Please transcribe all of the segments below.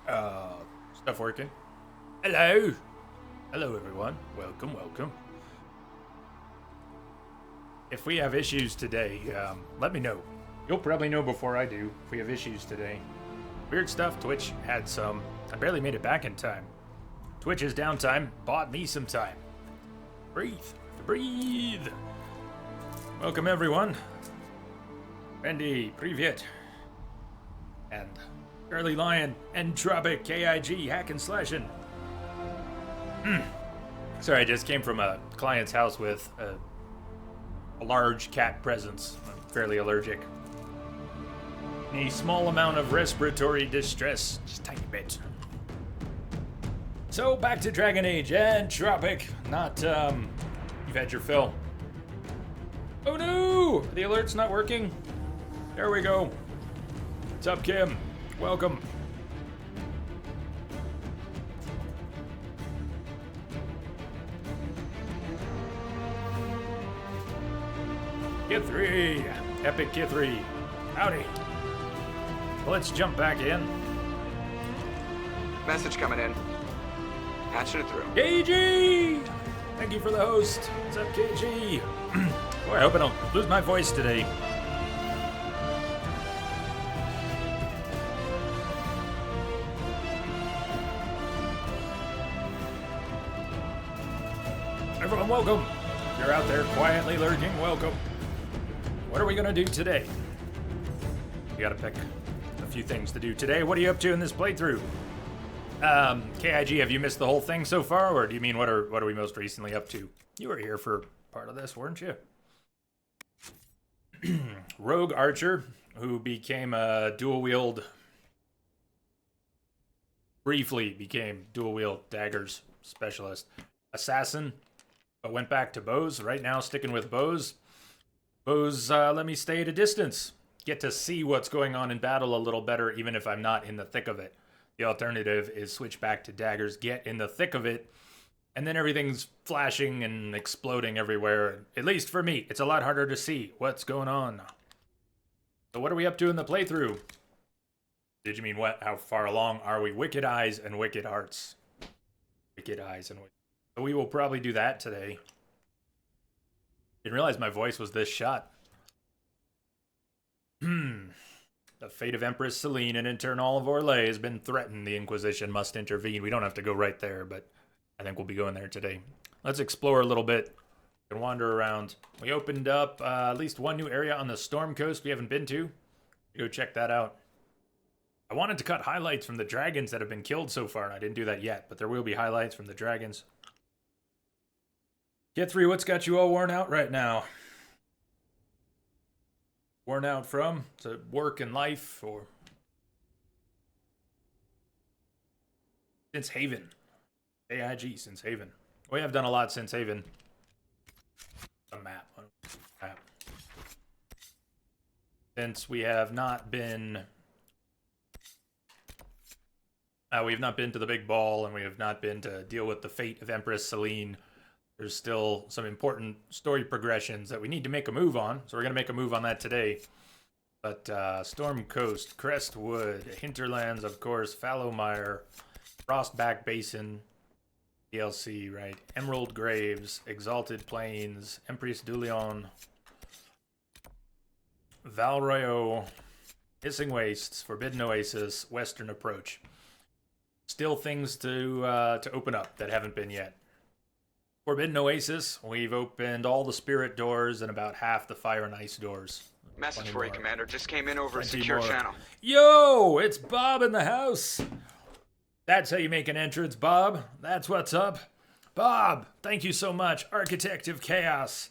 Uh, Stuff working. Hello. Hello, everyone. Welcome, welcome. If we have issues today, let me know. You'll probably know before I do if we have issues today. Weird stuff. Twitch had some. I barely made it back in time. Twitch's downtime bought me some time. Breathe. Breathe. Welcome, everyone. Randy, Privyet. And Early Lion, Entropic, KIG, Hack and Slashin'. Sorry, I just came from a client's house with a large cat presence. I'm fairly allergic. A small amount of respiratory distress, just a tiny bit. So back to Dragon Age and Tropic. Not, you've had your fill. Oh no! The alert's not working. There we go. What's up, Kim? Welcome. Kid 3. Epic Kid 3. Howdy. Well, let's jump back in. Message coming in. Patching it through. KG! Thank you for the host. What's up, KG? Boy, I hope I don't lose my voice today. Everyone, welcome. If you're out there quietly lurking, welcome. What are we gonna do today? We gotta pick a few things to do today. What are you up to in this playthrough? KIG, have you missed the whole thing so far, or do you mean what are we most recently up to? You were here for part of this, weren't you? Rogue Archer, who became a briefly became dual-wield daggers specialist. Assassin, but went back to bows. Right now, sticking with bows. Bows let me stay at a distance. Get to see what's going on in battle a little better, even if I'm not in the thick of it. The alternative is switch back to daggers, get in the thick of it, and then everything's flashing and exploding everywhere. At least for me, it's a lot harder to see what's going on. So what are we up to in the playthrough? Did you mean what? How far along are we? Wicked Eyes and Wicked Hearts. Wicked Eyes and Wicked. So we will probably do that today. Didn't realize my voice was this shot. The fate of Empress Celine and in turn all of Orlais has been threatened. The Inquisition must intervene. We don't have to go right there, but I think we'll be going there today. Let's explore a little bit and wander around. We opened up at least one new area on the Storm Coast we haven't been to. Go check that out. I wanted to cut highlights from the dragons that have been killed so far, and I didn't do that yet, but there will be highlights from the dragons. Kid 3, what's got you all worn out right now? Worn out from? To work and life, or? Since Haven. AIG, since Haven. We have done a lot since Haven. A map. Since we have not been... we have not been to the big ball, and we have not been to deal with the fate of Empress Celine. There's still some important story progressions that we need to make a move on, so we're going to make a move on that today. But Storm Coast, Crestwood, Hinterlands, of course, Fallowmire, Frostback Basin, DLC, right? Emerald Graves, Exalted Plains, Empress du Lion, Valroyo, Hissing Wastes, Forbidden Oasis, Western Approach. Still things to open up that haven't been yet. Forbidden Oasis, we've opened all the spirit doors and about half the fire and ice doors. Message for you, Commander. Just came in over a secure channel. Yo, it's Bob in the house. That's how you make an entrance, Bob. That's what's up. Bob, thank you so much. Architect of Chaos.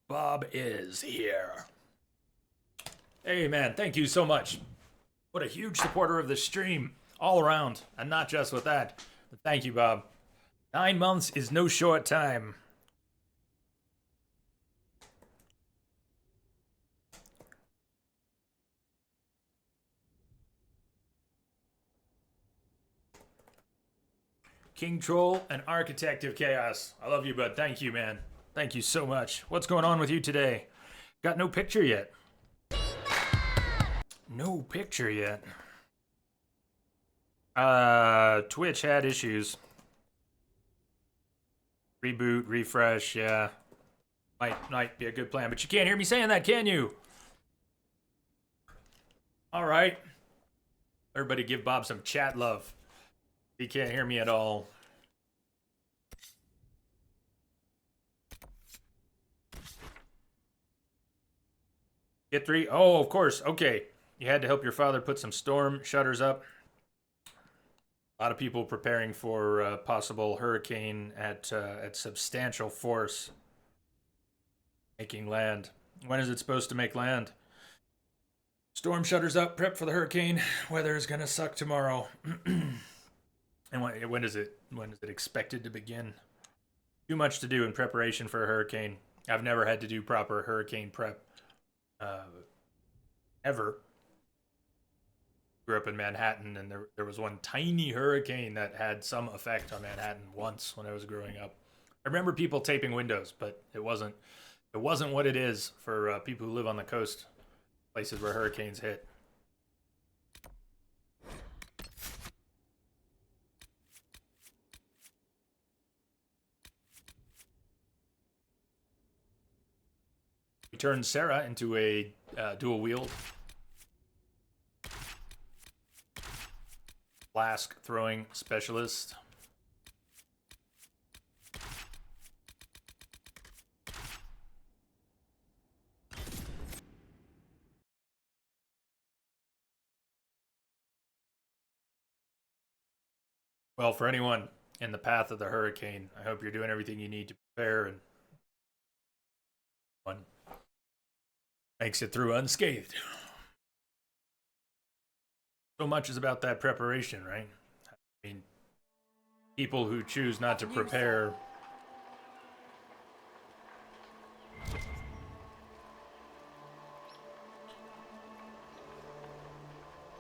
Bob is here. Hey, man, thank you so much. What a huge supporter of the stream all around, and not just with that. But thank you, Bob. 9 months is no short time. King Troll and Architect of Chaos. I love you, bud. Thank you, man. Thank you so much. What's going on with you today? Got no picture yet. No picture yet. Twitch had issues. Reboot, refresh, yeah. Might be a good plan, but you can't hear me saying that, can you? All right. Everybody give Bob some chat love. He can't hear me at all. Hit 3? Oh, of course. Okay. You had to help your father put some storm shutters up. A lot of people preparing for a possible hurricane at substantial force. Making land. When is it supposed to make land? Storm shutters up. Prep for the hurricane. Weather is gonna suck tomorrow. And when is it expected to begin? Too much to do in preparation for a hurricane. I've never had to do proper hurricane prep. Ever. Grew up in Manhattan, and there was one tiny hurricane that had some effect on Manhattan once when I was growing up. I remember people taping windows, but it wasn't what it is for people who live on the coast, places where hurricanes hit. We turned Sarah into a dual wield flask throwing specialist. Well, for anyone in the path of the hurricane, I hope you're doing everything you need to prepare and one makes it through unscathed. So much is about that preparation, right? I mean, people who choose not to prepare.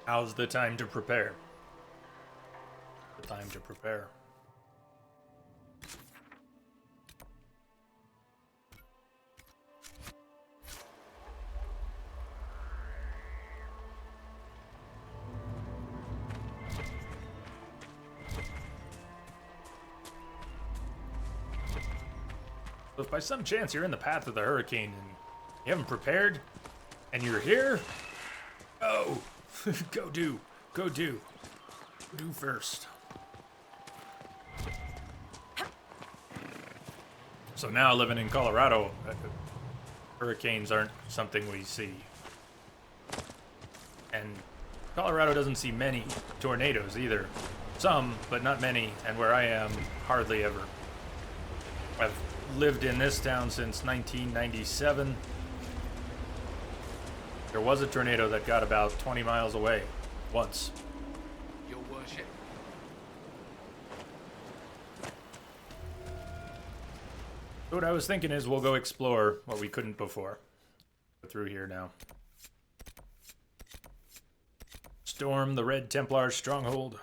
How's the time to prepare? The time to prepare. So if by some chance you're in the path of the hurricane and you haven't prepared and you're here, oh, go do first. So now living in Colorado, hurricanes aren't something we see. And Colorado doesn't see many tornadoes either. Some, but not many, and where I am, hardly ever. I've lived in this town since 1997. There was a tornado that got about 20 miles away once. Your worship. So what I was thinking is we'll go explore what we couldn't before. Go through here now. Storm the Red Templar stronghold.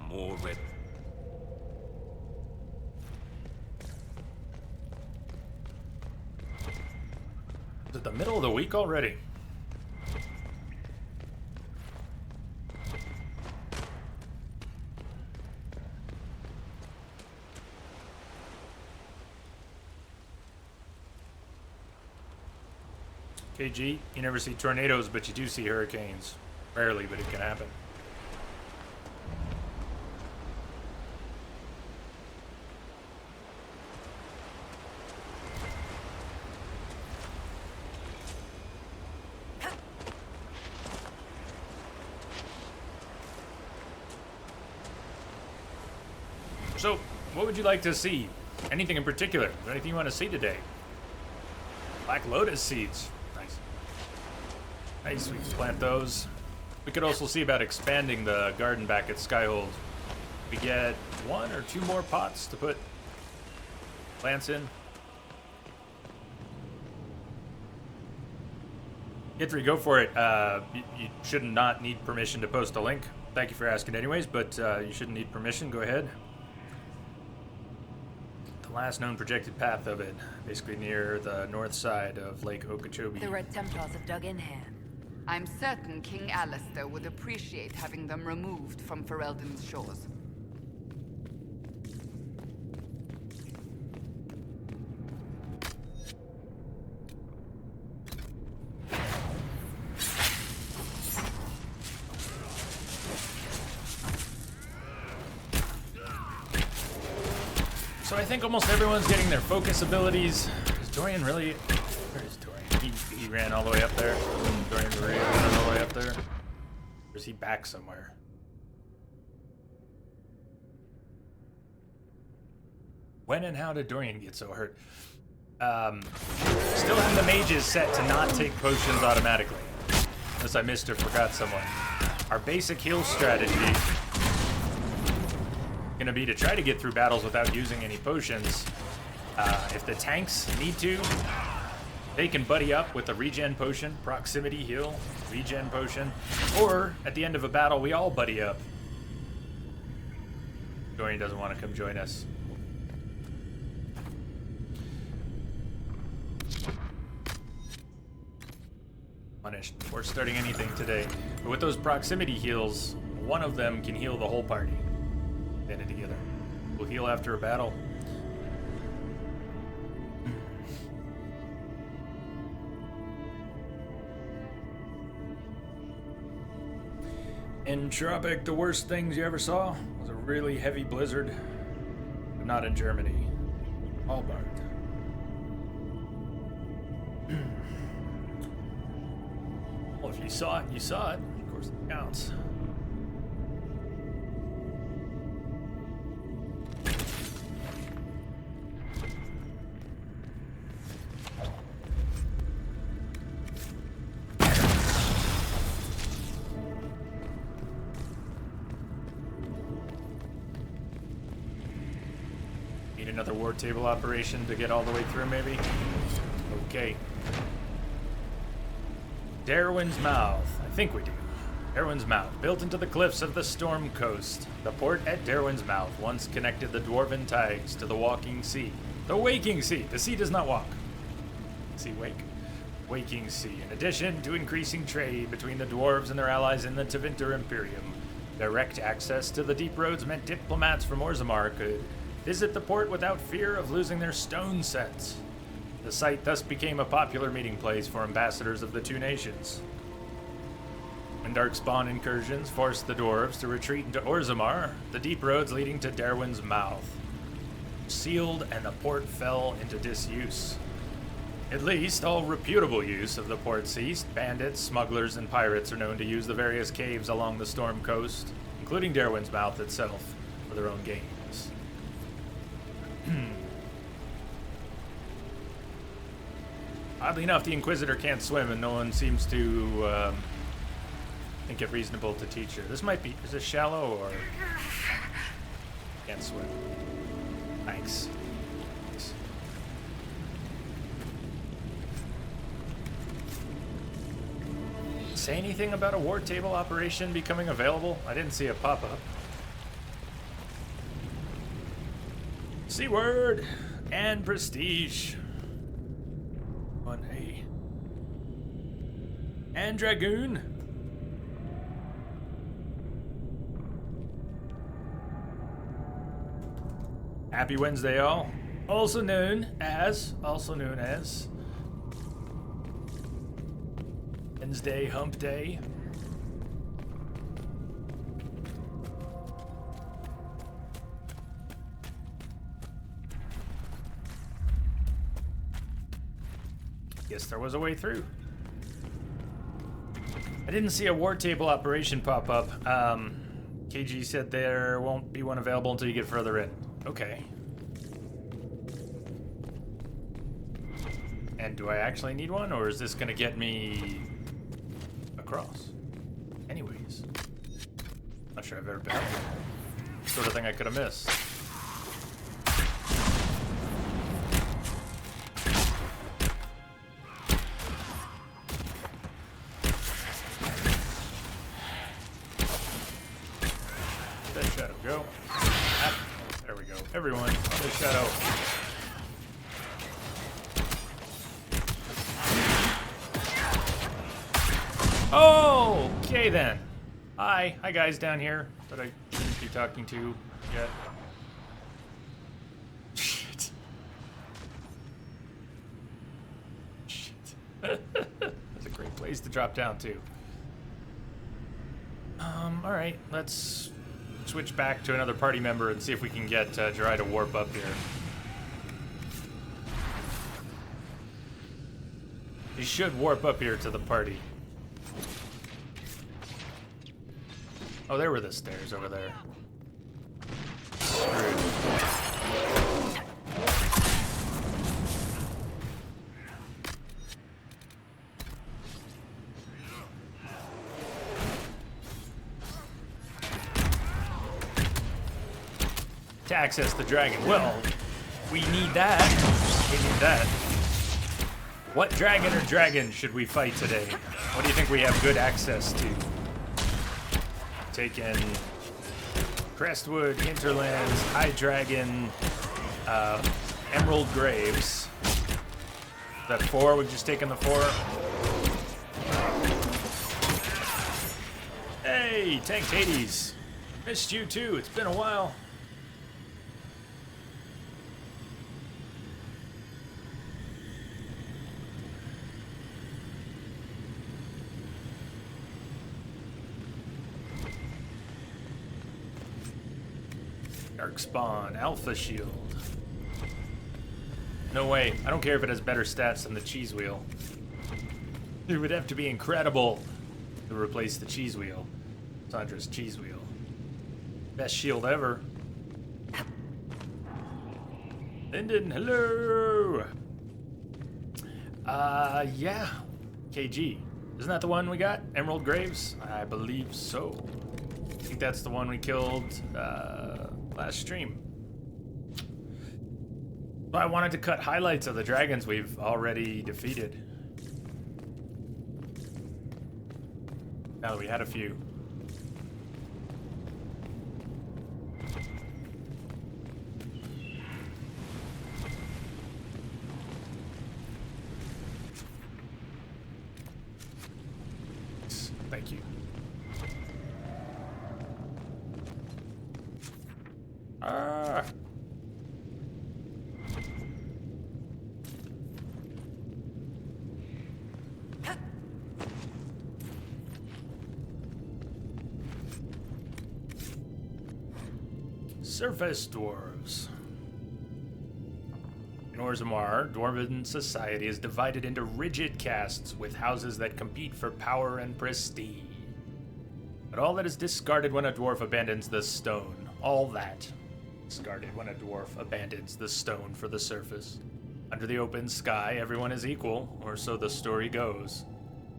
More red. Is it the middle of the week already? KG, you never see tornadoes, but you do see hurricanes. Rarely, but it can happen. So, what would you like to see? Anything in particular? Is there anything you want to see today? Black lotus seeds. Nice. Nice, we can plant those. We could also see about expanding the garden back at Skyhold. We get 1 or 2 more pots to put plants in. Githry, go for it. You should not need permission to post a link. Thank you for asking anyways, but you shouldn't need permission. Go ahead. last known projected path of it, basically near the north side of Lake Okeechobee. The Red Templars have dug in here. I'm certain King Alistair would appreciate having them removed from Ferelden's shores. So I think almost everyone's getting their focus abilities. Is Dorian really... Where is Dorian? He ran all the way up there. Dorian really ran all the way up there. Or is he back somewhere? When and how did Dorian get so hurt? Still have the mages set to not take potions automatically. Unless I missed or forgot someone. Our basic heal strategy gonna be to try to get through battles without using any potions. If the tanks need to, they can buddy up with a regen potion, proximity heal, regen potion, or at the end of a battle, we all buddy up. Dorian doesn't want to come join us. Punished before starting anything today. But with those proximity heals, one of them can heal the whole party. Banded together. We'll heal after a battle. In Tropic, the worst things you ever saw was a really heavy blizzard, but not in Germany. Albart. Well, if you saw it, you saw it. Of course, it counts. Another war table operation to get all the way through, maybe? Okay. Darwin's Mouth. I think we do. Darwin's Mouth, built into the cliffs of the Storm Coast. The port at Darwin's Mouth once connected the Dwarven Tides to the Walking Sea. The Waking Sea. The sea does not walk. Sea wake. Waking Sea. In addition to increasing trade between the dwarves and their allies in the Tevinter Imperium, direct access to the deep roads meant diplomats from Orzammar could visit the port without fear of losing their stone sets. The site thus became a popular meeting place for ambassadors of the two nations. When Darkspawn incursions forced the dwarves to retreat into Orzammar, the deep roads leading to Darwin's Mouth sealed and the port fell into disuse. At least all reputable use of the port ceased. Bandits, smugglers, and pirates are known to use the various caves along the Storm Coast, including Darwin's Mouth itself, for their own gains. Oddly enough, the Inquisitor can't swim, and no one seems to think it reasonable to teach her. This might be... Is this shallow, or... Can't swim. Thanks. Say anything about a war table operation becoming available? I didn't see a pop-up. Seaward and Prestige. 1A. And Dragoon. Happy Wednesday, all. Also known as Wednesday Hump Day. Guess there was a way through. I didn't see a war table operation pop up. KG said there won't be one available until you get further in. Okay. And do I actually need one, or is this gonna get me across? Anyways. Not sure I've ever been up here. Sort of thing I could have missed. Let Shadow go. Ah, there we go. Everyone, let Shadow. Oh, okay then. Hi guys down here that I shouldn't be talking to yet. Shit. Shit. That's a great place to drop down to. All right, let's switch back to another party member and see if we can get Jirai to warp up here. He should warp up here to the party. Oh, there were the stairs over there. Screwed. To access the dragon. Well, we need that. We need that. What dragon or dragons should we fight today? What do you think we have good access to? Taking Crestwood, Hinterlands, High Dragon, Emerald Graves. Is that 4? We've just taken the 4. Hey, Tanked Hades. Missed you too. It's been a while. Darkspawn, Alpha Shield. No way. I don't care if it has better stats than the Cheese Wheel. It would have to be incredible to replace the Cheese Wheel. Sandra's Cheese Wheel. Best shield ever. Linden, hello! Yeah. KG. Isn't that the one we got? Emerald Graves? I believe so. I think that's the one we killed, last stream. But I wanted to cut highlights of the dragons we've already defeated. Now that we had a few. Thank you. Ah. Surface dwarves. In Orzammar, dwarven society is divided into rigid castes with houses that compete for power and prestige. But all that is discarded when a dwarf abandons the stone. All that discarded when a dwarf abandons the stone for the surface. Under the open sky, everyone is equal, or so the story goes.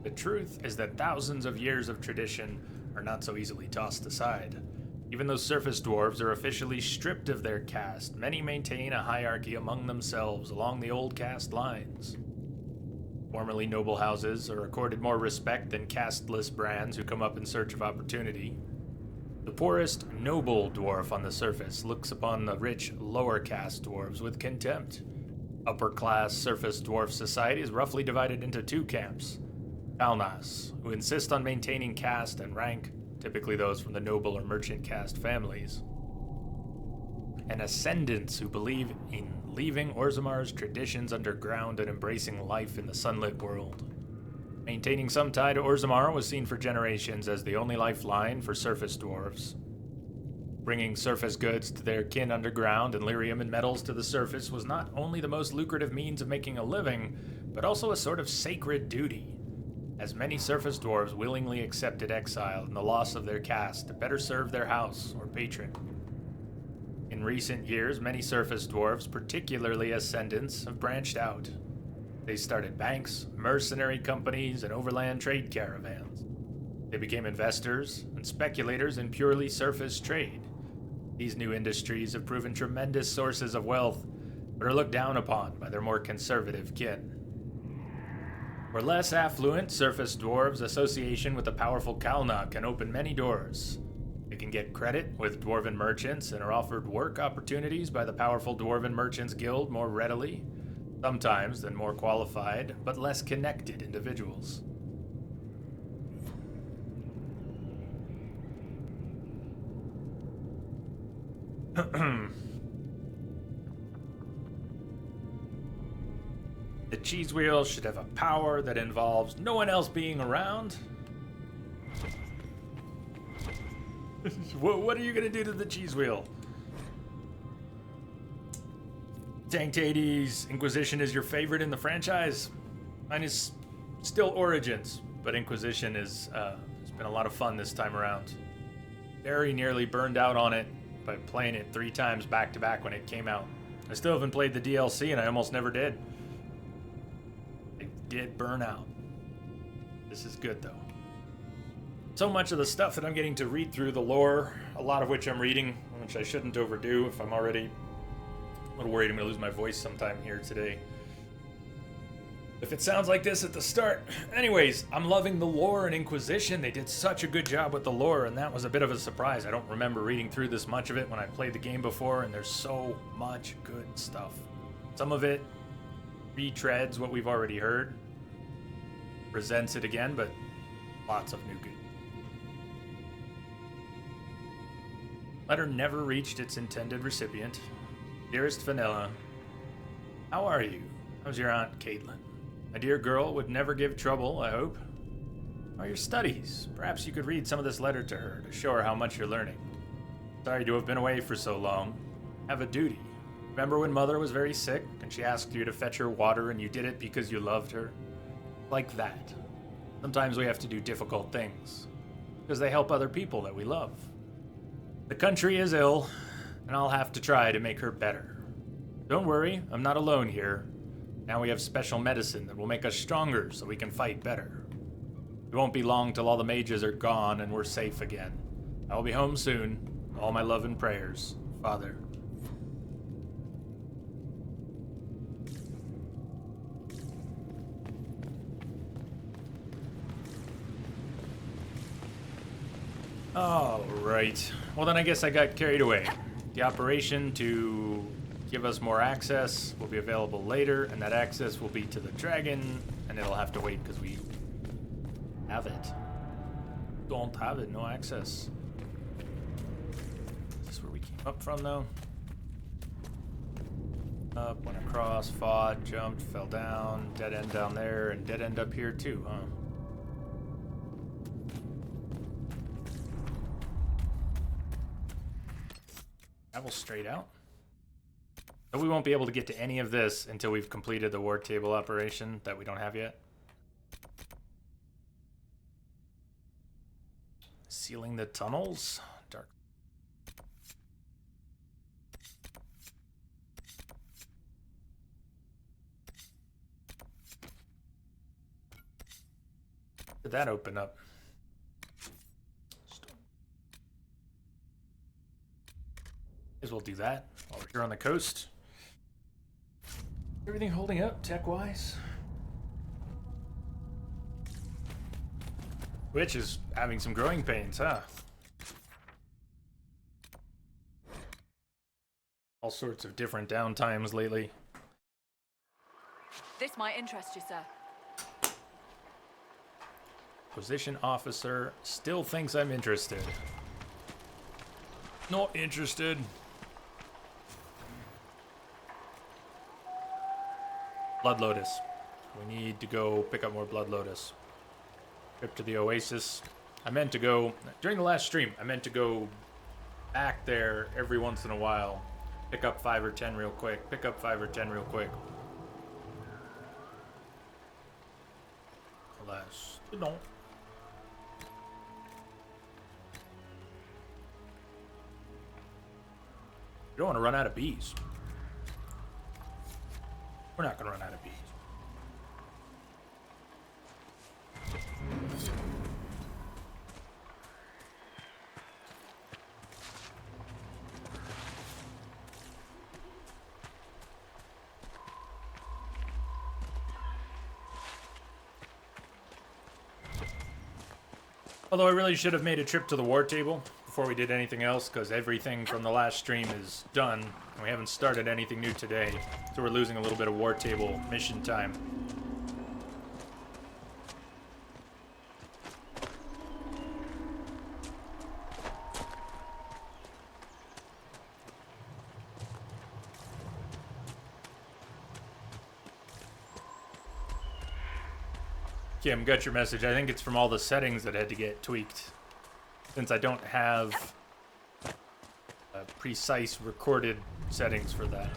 The truth is that thousands of years of tradition are not so easily tossed aside. Even though surface dwarves are officially stripped of their caste, many maintain a hierarchy among themselves along the old caste lines. Formerly noble houses are accorded more respect than casteless brands who come up in search of opportunity. The poorest noble dwarf on the surface looks upon the rich lower caste dwarves with contempt. Upper class surface dwarf society is roughly divided into 2 camps. Kalnas, who insist on maintaining caste and rank, typically those from the noble or merchant caste families. And Ascendants, who believe in leaving Orzammar's traditions underground and embracing life in the sunlit world. Maintaining some tie to Orzammar was seen for generations as the only lifeline for surface dwarves. Bringing surface goods to their kin underground and lyrium and metals to the surface was not only the most lucrative means of making a living, but also a sort of sacred duty, as many surface dwarves willingly accepted exile and the loss of their caste to better serve their house or patron. In recent years, many surface dwarves, particularly Ascendants, have branched out. They started banks, mercenary companies, and overland trade caravans. They became investors and speculators in purely surface trade. These new industries have proven tremendous sources of wealth, but are looked down upon by their more conservative kin. For less affluent surface dwarves, association with the powerful Kalna can open many doors. They can get credit with dwarven merchants and are offered work opportunities by the powerful Dwarven Merchants Guild more readily, sometimes than more qualified but less connected individuals. The cheese wheel should have a power that involves no one else being around. What are you gonna do to the cheese wheel? Tanked 80s, Inquisition is your favorite in the franchise? Mine is still Origins, but Inquisition is it's been a lot of fun this time around. Very nearly burned out on it by playing it 3 times back to back when it came out. I still haven't played the DLC and I almost never did. It did burn out. This is good though. So much of the stuff that I'm getting to read through, the lore, a lot of which I'm reading, which I shouldn't overdo if I'm already a little worried I'm going to lose my voice sometime here today. If it sounds like this at the start. Anyways, I'm loving the lore in Inquisition. They did such a good job with the lore, and that was a bit of a surprise. I don't remember reading through this much of it when I played the game before, and there's so much good stuff. Some of it retreads what we've already heard, presents it again, but lots of new good. Letter never reached its intended recipient. Dearest Vanilla, how are you? How's your Aunt Caitlin? My dear girl would never give trouble, I hope. How are your studies? Perhaps you could read some of this letter to her to show her how much you're learning. Sorry to have been away for so long. Have a duty. Remember when Mother was very sick and she asked you to fetch her water and you did it because you loved her? Like that. Sometimes we have to do difficult things because they help other people that we love. The country is ill, and I'll have to try to make her better. Don't worry, I'm not alone here. Now we have special medicine that will make us stronger so we can fight better. It won't be long till all the mages are gone and we're safe again. I will be home soon. All my love and prayers, Father. All right. Well, then I guess I got carried away. The operation to give us more access will be available later, and that access will be to the dragon, and it'll have to wait because we have it. Don't have it, no access. Is this where we came up from, though? Up, went across, fought, jumped, fell down, dead end down there, and dead end up here too, huh? Travel straight out. But we won't be able to get to any of this until we've completed the war table operation that we don't have yet. Sealing the tunnels. Dark. Did that open up? As well do that while we're here on the coast. Everything holding up tech-wise? Which is having some growing pains, huh? All sorts of different downtimes lately. This might interest you, sir. Position officer still thinks I'm interested. Not interested. Blood Lotus. We need to go pick up more Blood Lotus. Trip to the Oasis. I meant to go, during the last stream, I meant to go back there every once in a while. Pick up 5 or 10 real quick. Pick up 5 or 10 real quick. Alas, no. You don't want to run out of bees. We're not going to run out of bees. Although I really should have made a trip to the war table before we did anything else, because everything from the last stream is done, and we haven't started anything new today, so we're losing a little bit of war table mission time. Kim, got your message. I think it's from all the settings that had to get tweaked. Since I don't have precise recorded settings for that.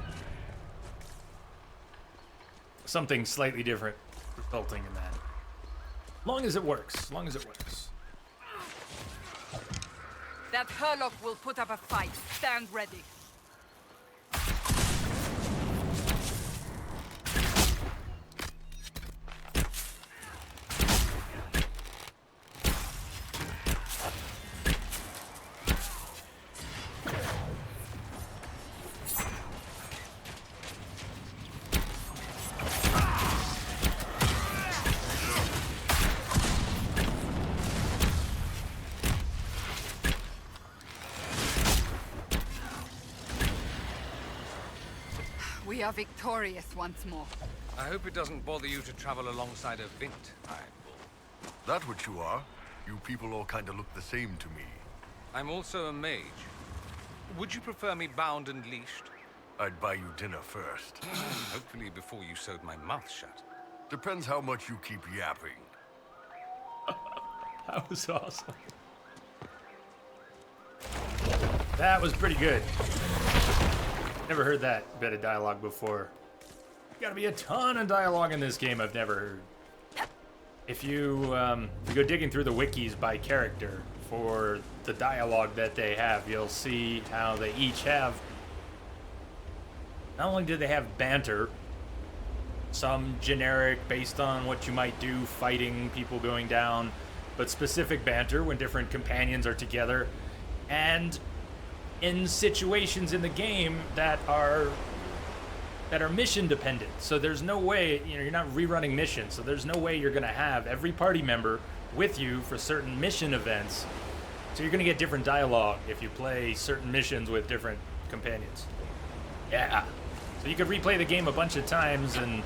Something slightly different resulting in that. Long as it works. Long as it works. That Herlock will put up a fight. Stand ready. We are victorious once more. I hope it doesn't bother you to travel alongside a Vint, Iron Bull. That what you are? You people all kinda look the same to me. I'm also a mage. Would you prefer me bound and leashed? I'd buy you dinner first. Hopefully before you sewed my mouth shut. Depends how much you keep yapping. That was awesome. That was pretty good. Never heard that bit of dialogue before. Gotta be a ton of dialogue in this game I've never heard. If you go digging through the wikis by character for the dialogue that they have, you'll see how they each have. Not only do they have banter, some generic based on what you might do, fighting, people going down, but specific banter when different companions are together, and in situations in the game that are mission dependent. So there's no way, you're not rerunning missions, so there's no way you're gonna have every party member with you for certain mission events. So you're gonna get different dialogue if you play certain missions with different companions. Yeah. So you could replay the game a bunch of times, and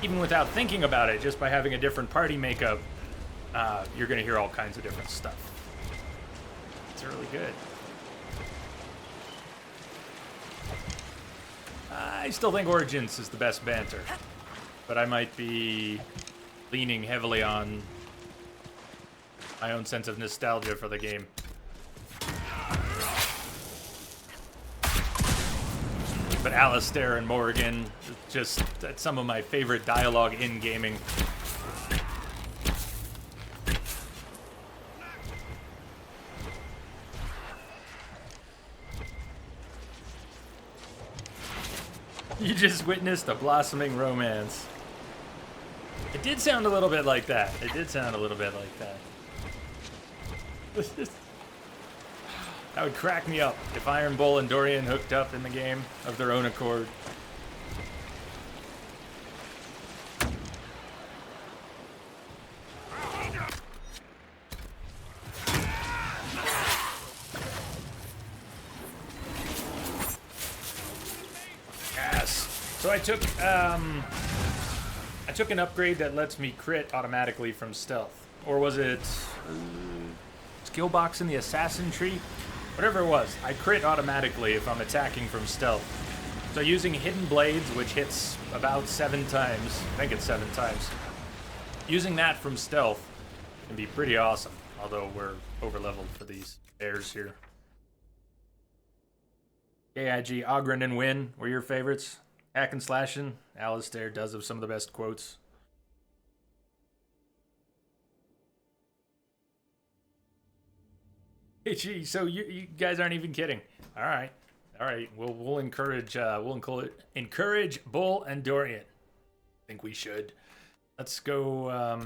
even without thinking about it, just by having a different party makeup, you're gonna hear all kinds of different stuff. It's really good. I still think Origins is the best banter, but I might be leaning heavily on my own sense of nostalgia for the game. But Alistair and Morrigan, just that's some of my favorite dialogue in gaming. You just witnessed a blossoming romance. It did sound a little bit like that. It did sound a little bit like that. That would crack me up if Iron Bull and Dorian hooked up in the game of their own accord. So I took an upgrade that lets me crit automatically from stealth. Or was it skill box in the assassin tree? Whatever it was, I crit automatically if I'm attacking from stealth. So using hidden blades, which hits about 7 times, I think it's 7 times, using that from stealth can be pretty awesome. Although we're over leveled for these bears here. AIG, Ogren and Win were your favorites. Hack and slashing, Alistair does have some of the best quotes. Hey, gee, so you guys aren't even kidding. All right. We'll encourage Bull and Dorian. I think we should. Let's go.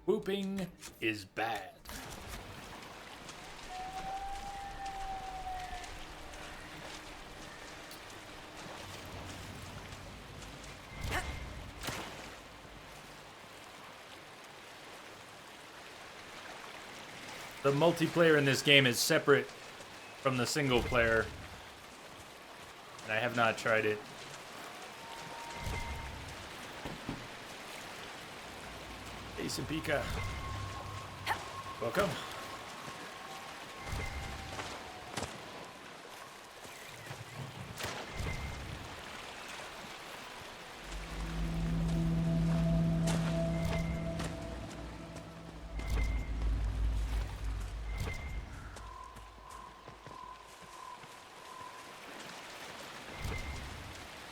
Whooping is bad. The multiplayer in this game is separate from the single player, and I have not tried it. Ace and Pika. Welcome.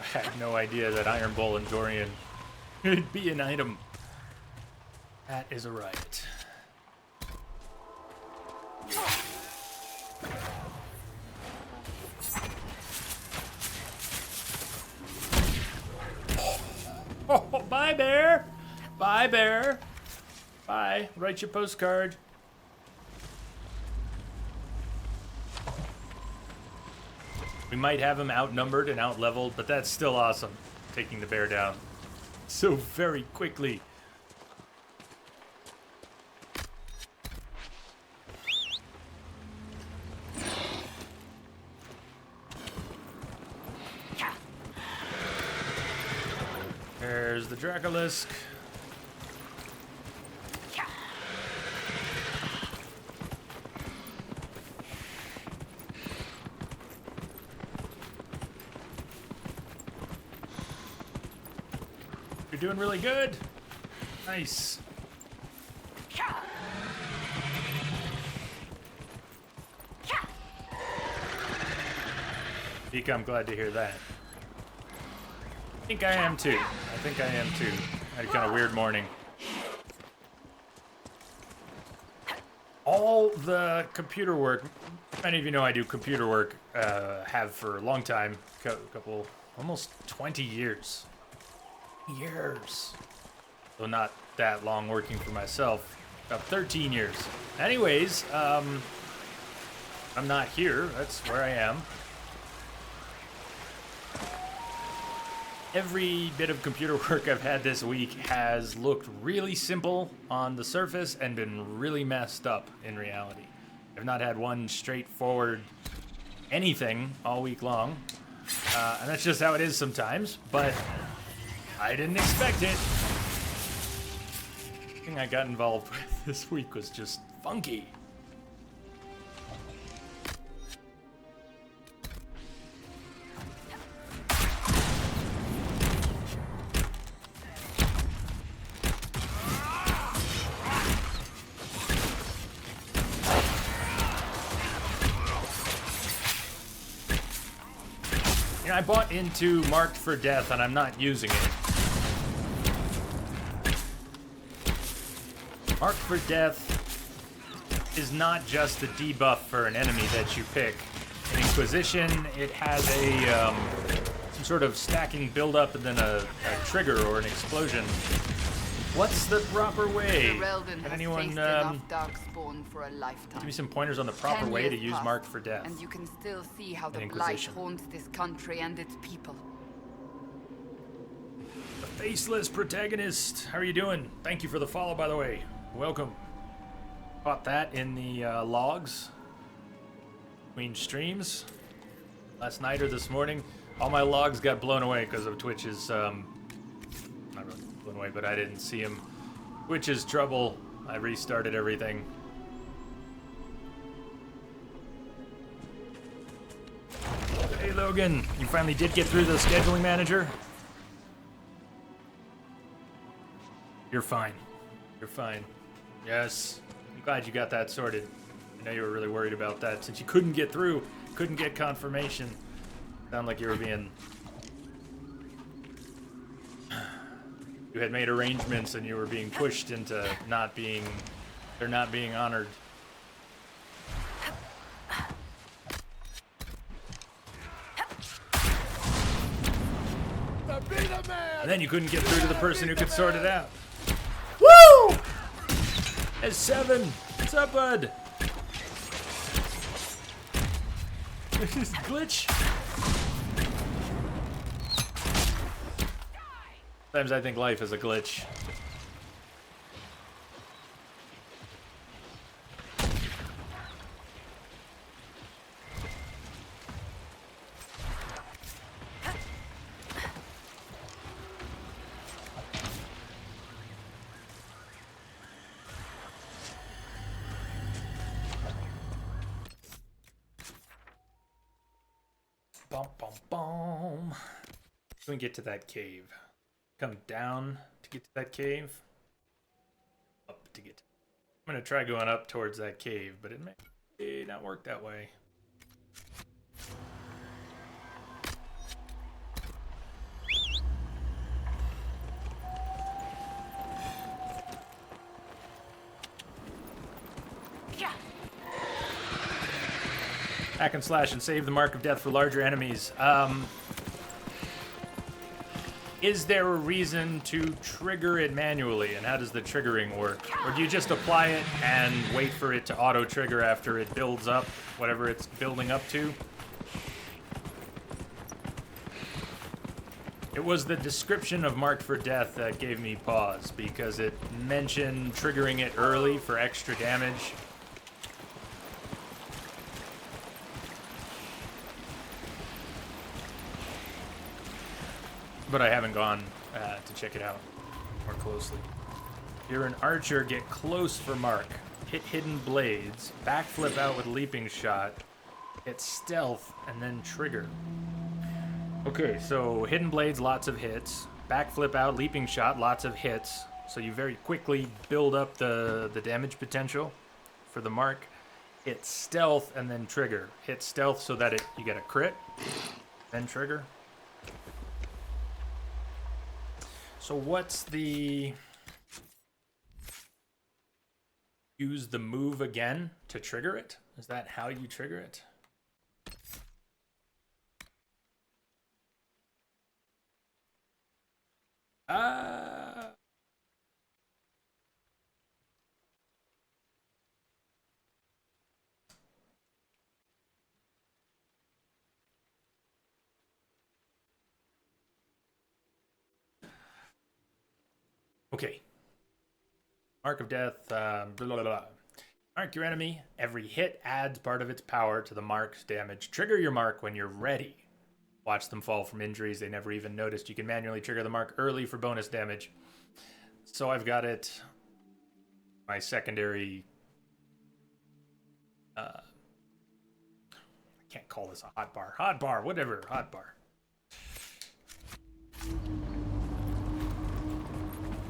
I had no idea that Iron Bowl and Dorian could be an item. That is a riot. Oh, bye, bear. Bye, bear. Bye. Write your postcard. We might have him outnumbered and outleveled, but that's still awesome. Taking the bear down so very quickly. There's the Dracolisk. You're doing really good. Nice. Vika, I'm glad to hear that. I think I am too. I think I am too. I had a kind of weird morning. All the computer work, many of you know I do computer work, have for a long time, couple, almost 20 years. So not that long working for myself, about 13 years. Anyways, I'm not here, that's where I am. Every bit of computer work I've had this week has looked really simple on the surface and been really messed up in reality. I've not had one straightforward anything all week long, and that's just how it is sometimes, but I didn't expect it. The thing I got involved with this week was just funky. You know, I bought into Marked for Death and I'm not using it. Marked for Death is not just the debuff for an enemy that you pick. In Inquisition, it has a some sort of stacking build-up and then a trigger or an explosion. What's the proper way? Can anyone give me some pointers on the proper way to use Marked for Death? And you can still see how the blight Inquisition. haunts this country and its people. The faceless protagonist. How are you doing? Thank you for the follow, by the way. Welcome. Caught that in the logs between streams last night or this morning. All my logs got blown away because of Twitch's not really blown away, but I didn't see him. Twitch's trouble. I restarted everything. Hey Logan, you finally did get through the scheduling manager? You're fine. You're fine. Yes. I'm glad you got that sorted. I know you were really worried about that since you couldn't get through, couldn't get confirmation. Sound like you were being... You had made arrangements and you were being pushed into not being... They're not being honored. And then you couldn't get through to the person who could sort it out. Woo! There's 7. What's up, bud? This glitch. Sometimes I think life is a glitch. bum, bum, bum. We can get to that cave. Come down to get to that cave. Up to get to... I'm gonna try going up towards that cave, but it may not work that way. Hack and slash and save the mark of death for larger enemies. Is there a reason to trigger it manually, and how does the triggering work? Or do you just apply it and wait for it to auto-trigger after it builds up, whatever it's building up to? It was the description of Marked for Death that gave me pause, because it mentioned triggering it early for extra damage. But I haven't gone to check it out more closely. You're an archer, get close for mark. Hit hidden blades, backflip out with leaping shot, hit stealth, and then trigger. Okay, so hidden blades, lots of hits. Backflip out, leaping shot, lots of hits. So you very quickly build up the damage potential for the mark. Hit stealth and then trigger. Hit stealth so that you get a crit, then trigger. So what's the... Use the move again to trigger it? Is that how you trigger it? Okay. Mark of Death, blah, blah, blah. Mark your enemy. Every hit adds part of its power to the mark's damage. Trigger your mark when you're ready. Watch them fall from injuries they never even noticed. You can manually trigger the mark early for bonus damage. So I've got it. My secondary... I can't call this a hotbar. Hotbar, whatever. Hotbar.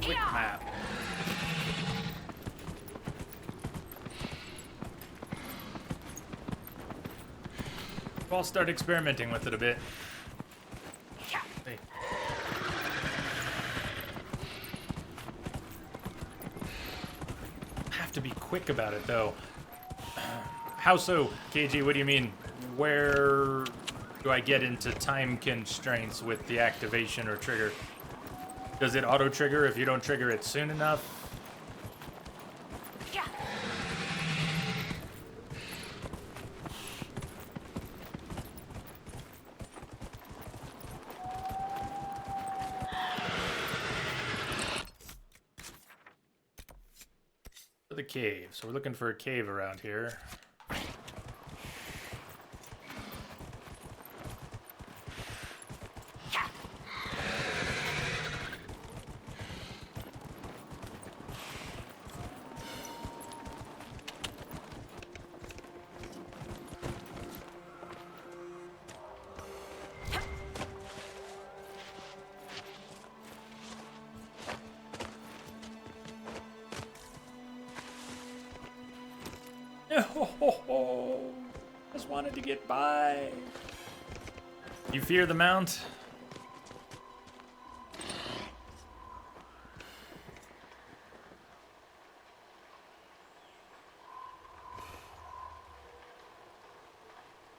Quick map. I'll start experimenting with it a bit. Hey. Have to be quick about it though. How so, KG? What do you mean? Where do I get into time constraints with the activation or trigger? Does it auto trigger if you don't trigger it soon enough? The cave. So we're looking for a cave around here. Just wanted to get by. You fear the mount?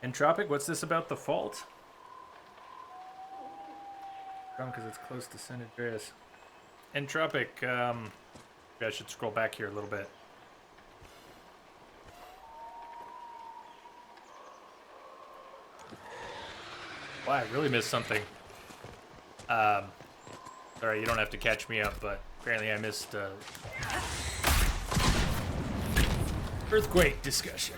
Entropic, what's this about the fault? Drunk because it's close to San Andreas. Entropic, maybe I should scroll back here a little bit. Wow, I really missed something. Sorry, you don't have to catch me up, but apparently I missed earthquake discussion.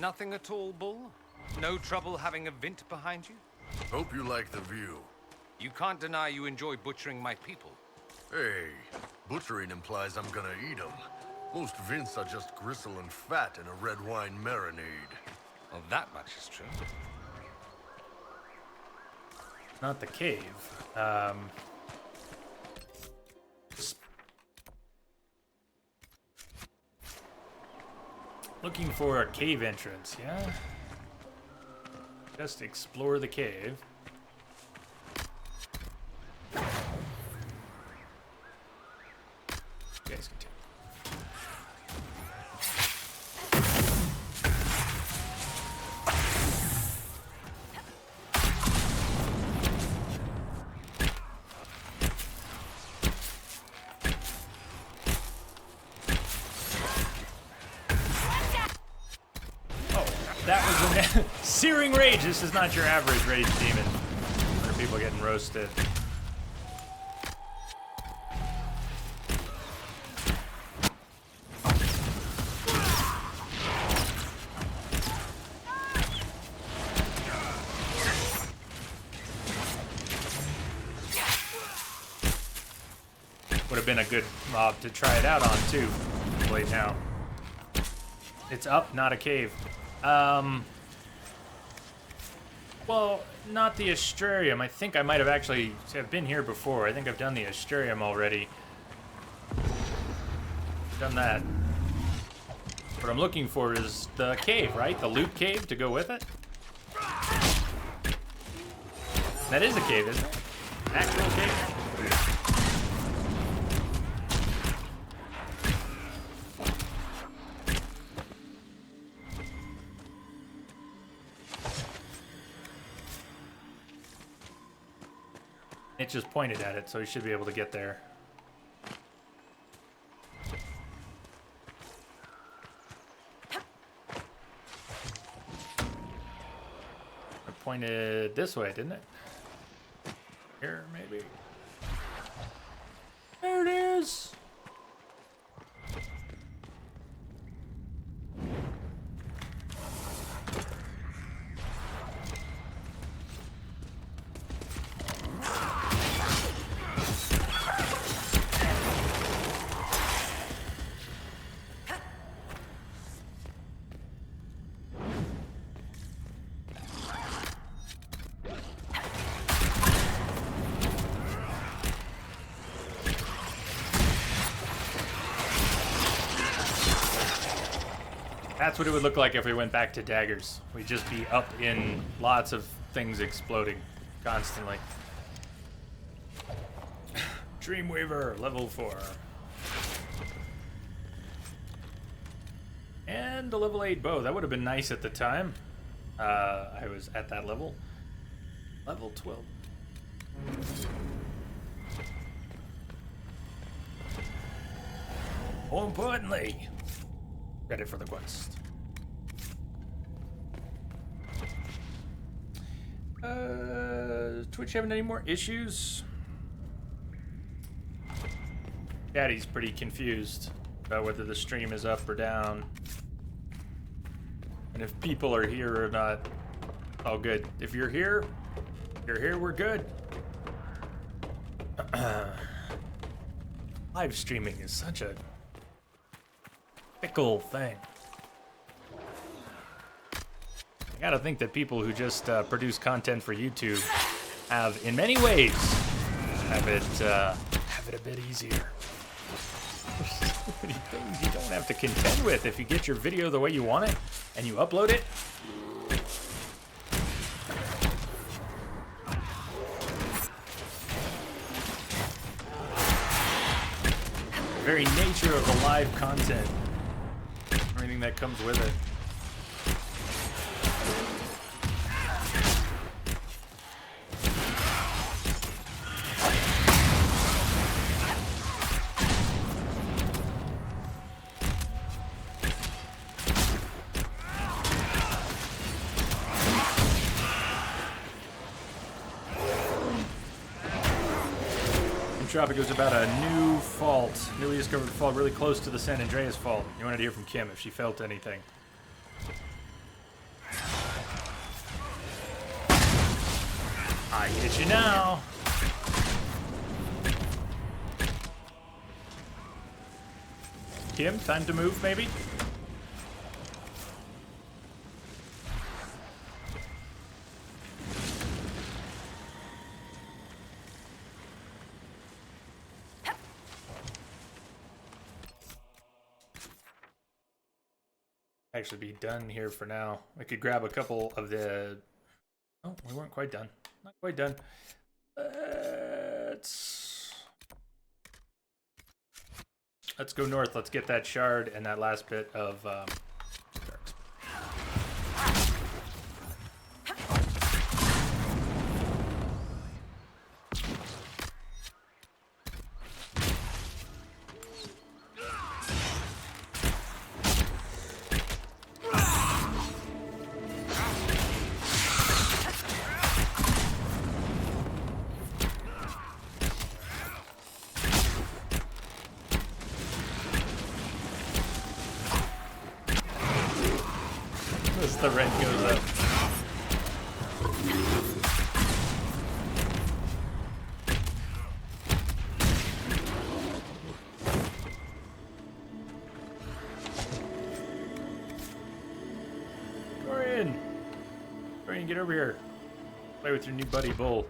Nothing at all, Bull? No trouble having a vint behind you? Hope you like the view. You can't deny you enjoy butchering my people. Hey, butchering implies I'm gonna eat them. Most vints are just gristle and fat in a red wine marinade. Well, that much is true. Not the cave. Looking for a cave entrance, yeah? Just explore the cave. You guys can take. That was a searing rage. This is not your average rage demon. For people getting roasted. Would have been a good mob to try it out on too. Wait now. It's up, not a cave. Well, not the Astrarium. I think I might have actually have been here before. I think I've done the Astrarium already. Done that. What I'm looking for is the cave, right? The loot cave to go with it. That is a cave, isn't it? Actual cave? It just pointed at it, so he should be able to get there. It pointed this way, didn't it? Here, maybe. There it is! That's what it would look like if we went back to daggers. We'd just be up in lots of things exploding constantly. Dreamweaver, level 4. And a level 8 bow. That would have been nice at the time. I was at that level. Level 12. More importantly, credit for the quest. Twitch having any more issues? Daddy's pretty confused about whether the stream is up or down. And if people are here or not. Oh, good. If you're here, we're good. Live streaming is such a fickle thing. I gotta think that people who just produce content for YouTube have, in many ways, have it a bit easier. So many things you don't have to contend with if you get your video the way you want it and you upload it. The very nature of the live content, everything that comes with it. Tropic was about a new fault, newly discovered fault really close to the San Andreas fault. You wanted to hear from Kim if she felt anything. I get you now. Kim, time to move, maybe? Actually be done here for now. I could grab a couple of the... Oh, we weren't quite done. Not quite done. Let's go north. Let's get that shard and that last bit of... as the rent goes up. Dorian! Dorian, get over here. Play with your new buddy, Bull.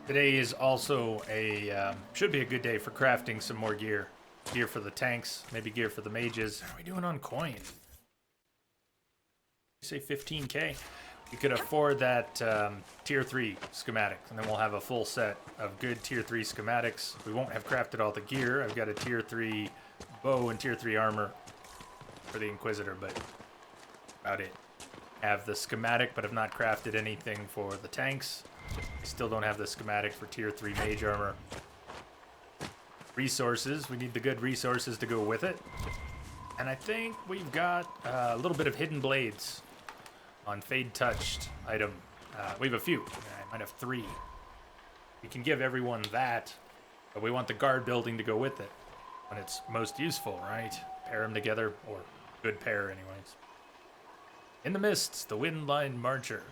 Today is also should be a good day for crafting some more gear. Gear for the tanks, maybe gear for the mages. How are we doing on coin? You say 15k? We could afford that tier 3 schematic, and then we'll have a full set of good tier 3 schematics. We won't have crafted all the gear. I've got a tier 3 bow and tier 3 armor for the Inquisitor, but about it. Have the schematic, but have not crafted anything for the tanks. I still don't have the schematic for tier 3 mage armor. Resources, we need the good resources to go with it. And I think we've got a little bit of hidden blades on Fade Touched item. We have a few. I might have 3. We can give everyone that, but we want the guard building to go with it when it's most useful, right? Pair them together, or good pair anyways. In the Mists, the Windline Marcher.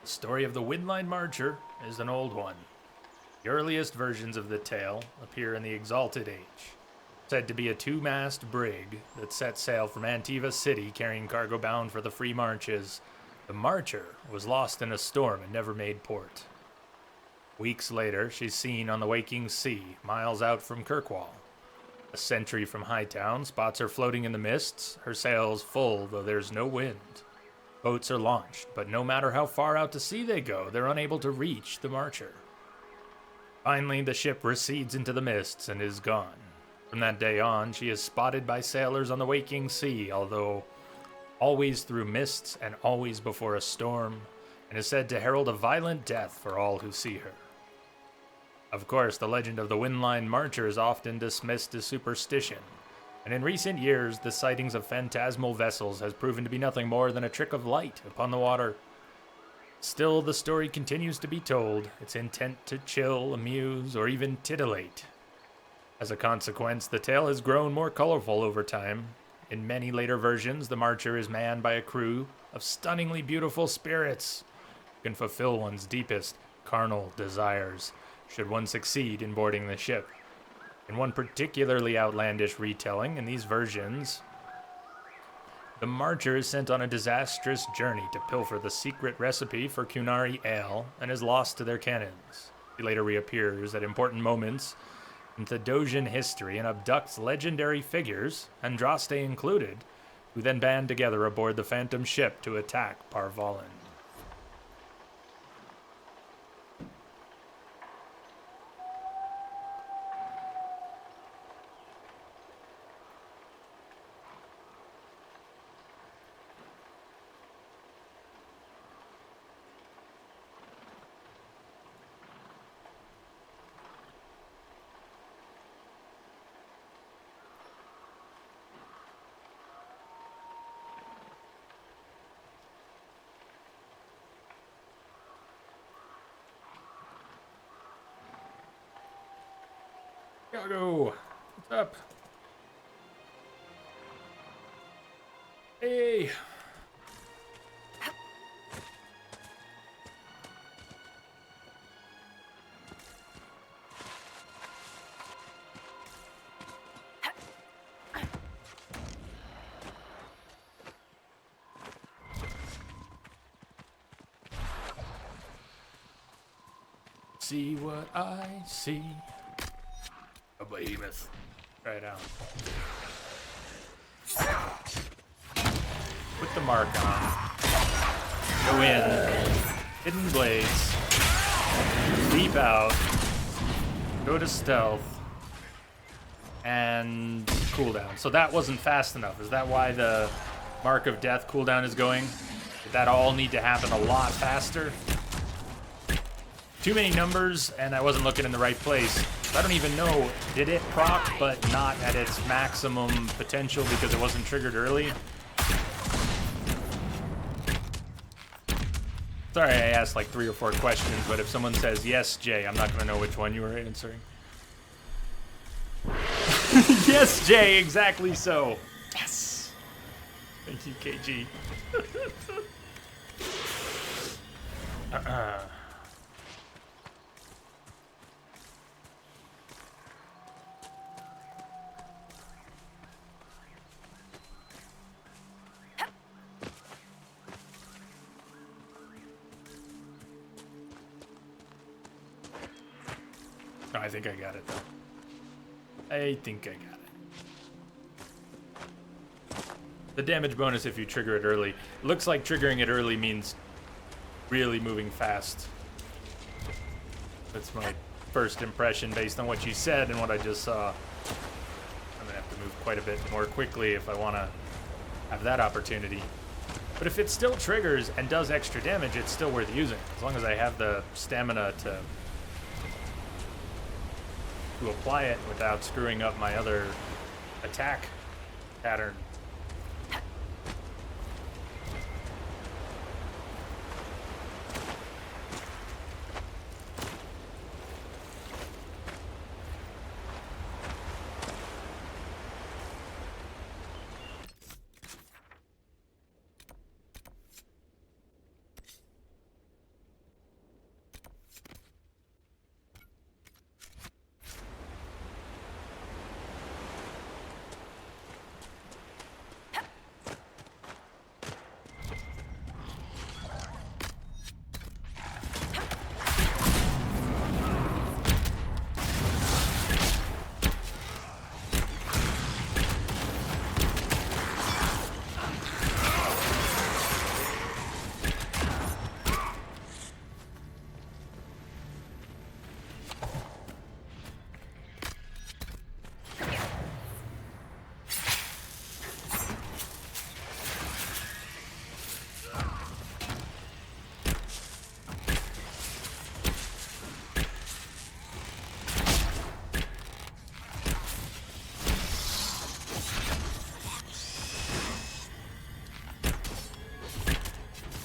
The story of the Windline Marcher is an old one. The earliest versions of the tale appear in the Exalted Age. Said to be a 2-mast brig that set sail from Antiva City carrying cargo bound for the Free Marches, the Marcher was lost in a storm and never made port. Weeks later, she's seen on the waking sea, miles out from Kirkwall. A sentry from Hightown spots her floating in the mists, her sails full though there's no wind. Boats are launched, but no matter how far out to sea they go, they're unable to reach the Marcher. Finally, the ship recedes into the mists and is gone. From that day on, she is spotted by sailors on the waking sea, although always through mists and always before a storm, and is said to herald a violent death for all who see her. Of course, the legend of the Windline Marcher is often dismissed as superstition, and in recent years, the sightings of phantasmal vessels has proven to be nothing more than a trick of light upon the water. Still, the story continues to be told, its intent to chill, amuse, or even titillate. As a consequence, the tale has grown more colorful over time. In many later versions, the Marcher is manned by a crew of stunningly beautiful spirits who can fulfill one's deepest carnal desires, should one succeed in boarding the ship. In one particularly outlandish retelling in these versions, the Marcher is sent on a disastrous journey to pilfer the secret recipe for Cunari ale and is lost to their cannons. He later reappears at important moments in Thedosian history and abducts legendary figures, Andraste included, who then band together aboard the Phantom ship to attack Parvalin. Chicago, what's up? Hey. See what I see. A behemoth. Right out. Put the mark on. Go in. Hidden blaze. Leap out. Go to stealth. And cooldown. So that wasn't fast enough. Is that why the mark of death cooldown is going? Did that all need to happen a lot faster? Too many numbers, and I wasn't looking in the right place. I don't even know, did it proc, but not at its maximum potential because it wasn't triggered early? Sorry I asked like 3 or 4 questions, but if someone says, yes, Jay, I'm not going to know which one you were answering. Yes, Jay, exactly so. Yes. Thank you, KG. Oh, I think I got it, though. I think I got it. The damage bonus if you trigger it early. It looks like triggering it early means really moving fast. That's my first impression based on what you said and what I just saw. I'm gonna have to move quite a bit more quickly if I want to have that opportunity. But if it still triggers and does extra damage, it's still worth using. As long as I have the stamina to apply it without screwing up my other attack pattern.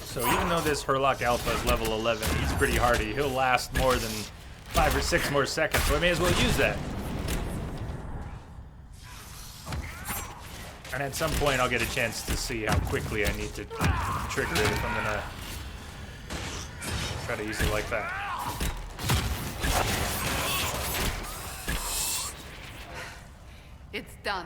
So even though this Herlock Alpha is level 11, he's pretty hardy. He'll last more than 5 or 6 more seconds, so I may as well use that. And at some point I'll get a chance to see how quickly I need to trigger it if I'm gonna try to use it like that. It's done.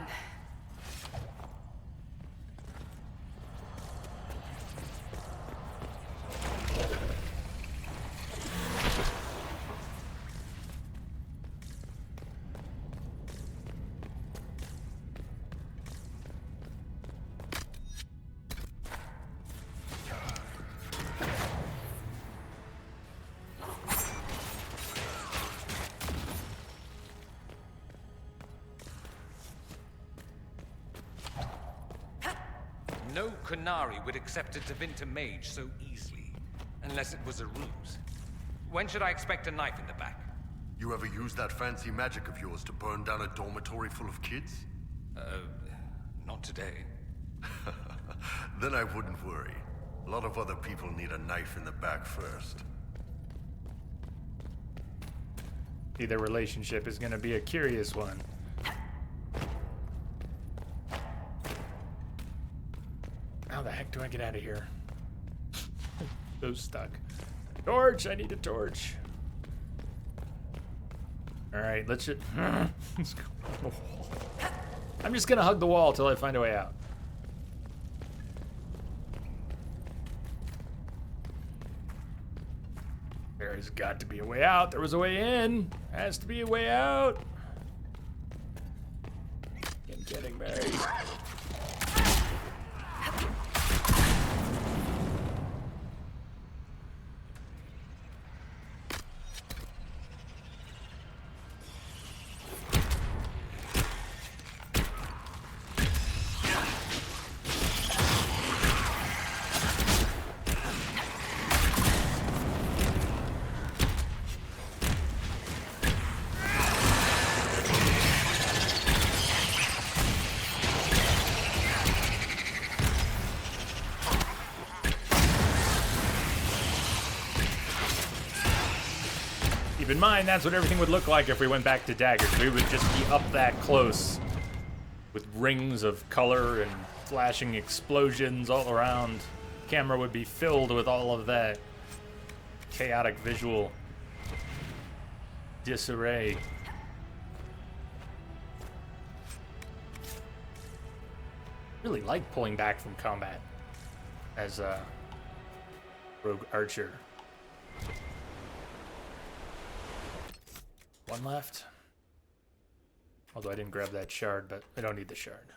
No Qunari would accept a Tevinter mage so easily, unless it was a ruse. When should I expect a knife in the back? You ever use that fancy magic of yours to burn down a dormitory full of kids? Not today. Then I wouldn't worry. A lot of other people need a knife in the back first. Their relationship is gonna be a curious one. How the heck do I get out of here? So stuck. Torch! I need a torch. Alright, let's just... I'm just gonna hug the wall till I find a way out. There's got to be a way out. There was a way in. Has to be a way out. I'm getting married. Keep in mind, that's what everything would look like if we went back to daggers. We would just be up that close with rings of color and flashing explosions all around. The camera would be filled with all of that chaotic visual disarray. Really like pulling back from combat as a rogue archer. One left. Although I didn't grab that shard, but I don't need the shard.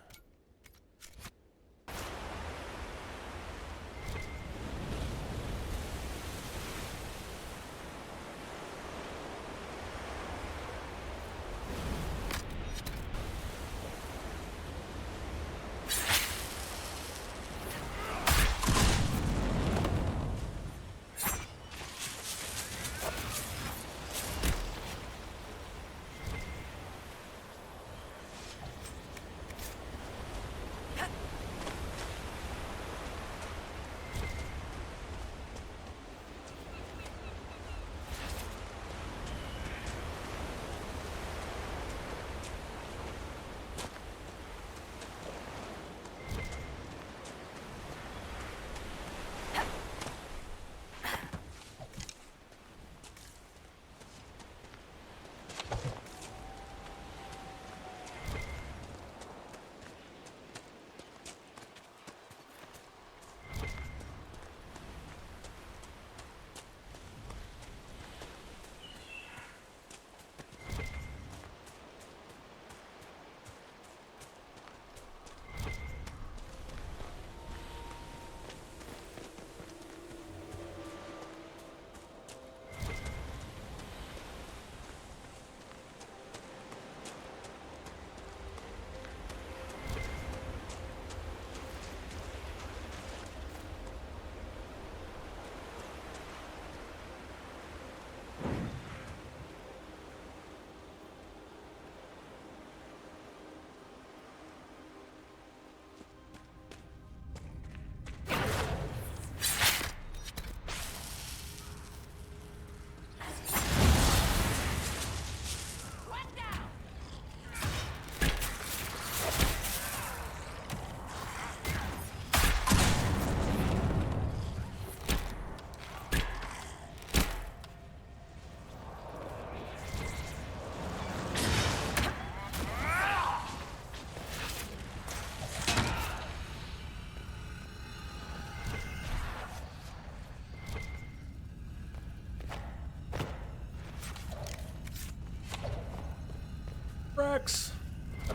Rex!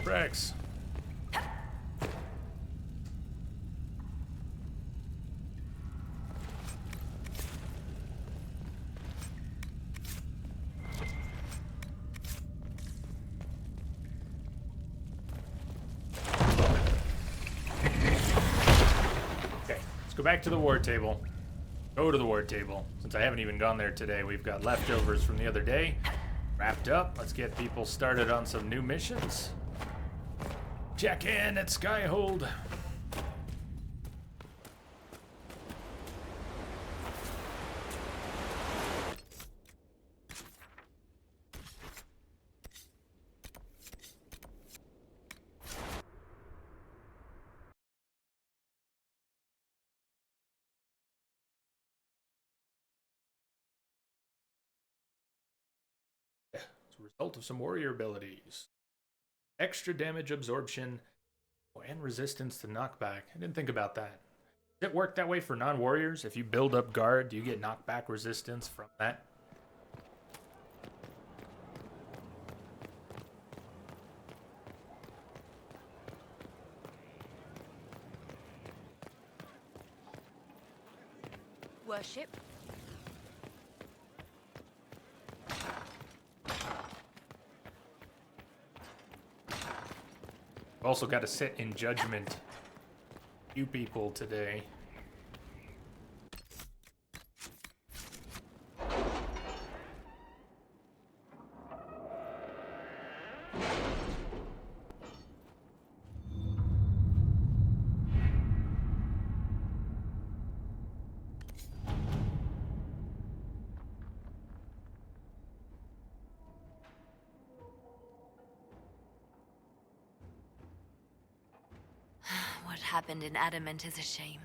Rex! Okay, let's go back to the war table. Go to the war table. Since I haven't even gone there today, we've got leftovers from the other day. Wrapped up. Let's get people started on some new missions. Check in at Skyhold. result of some warrior abilities. Extra damage absorption and resistance to knockback. I didn't think about that. Does it work that way for non-warriors? If you build up guard, do you get knockback resistance from that? Worship. I've also got to sit in judgment. You people today. What happened in Adamant is a shame.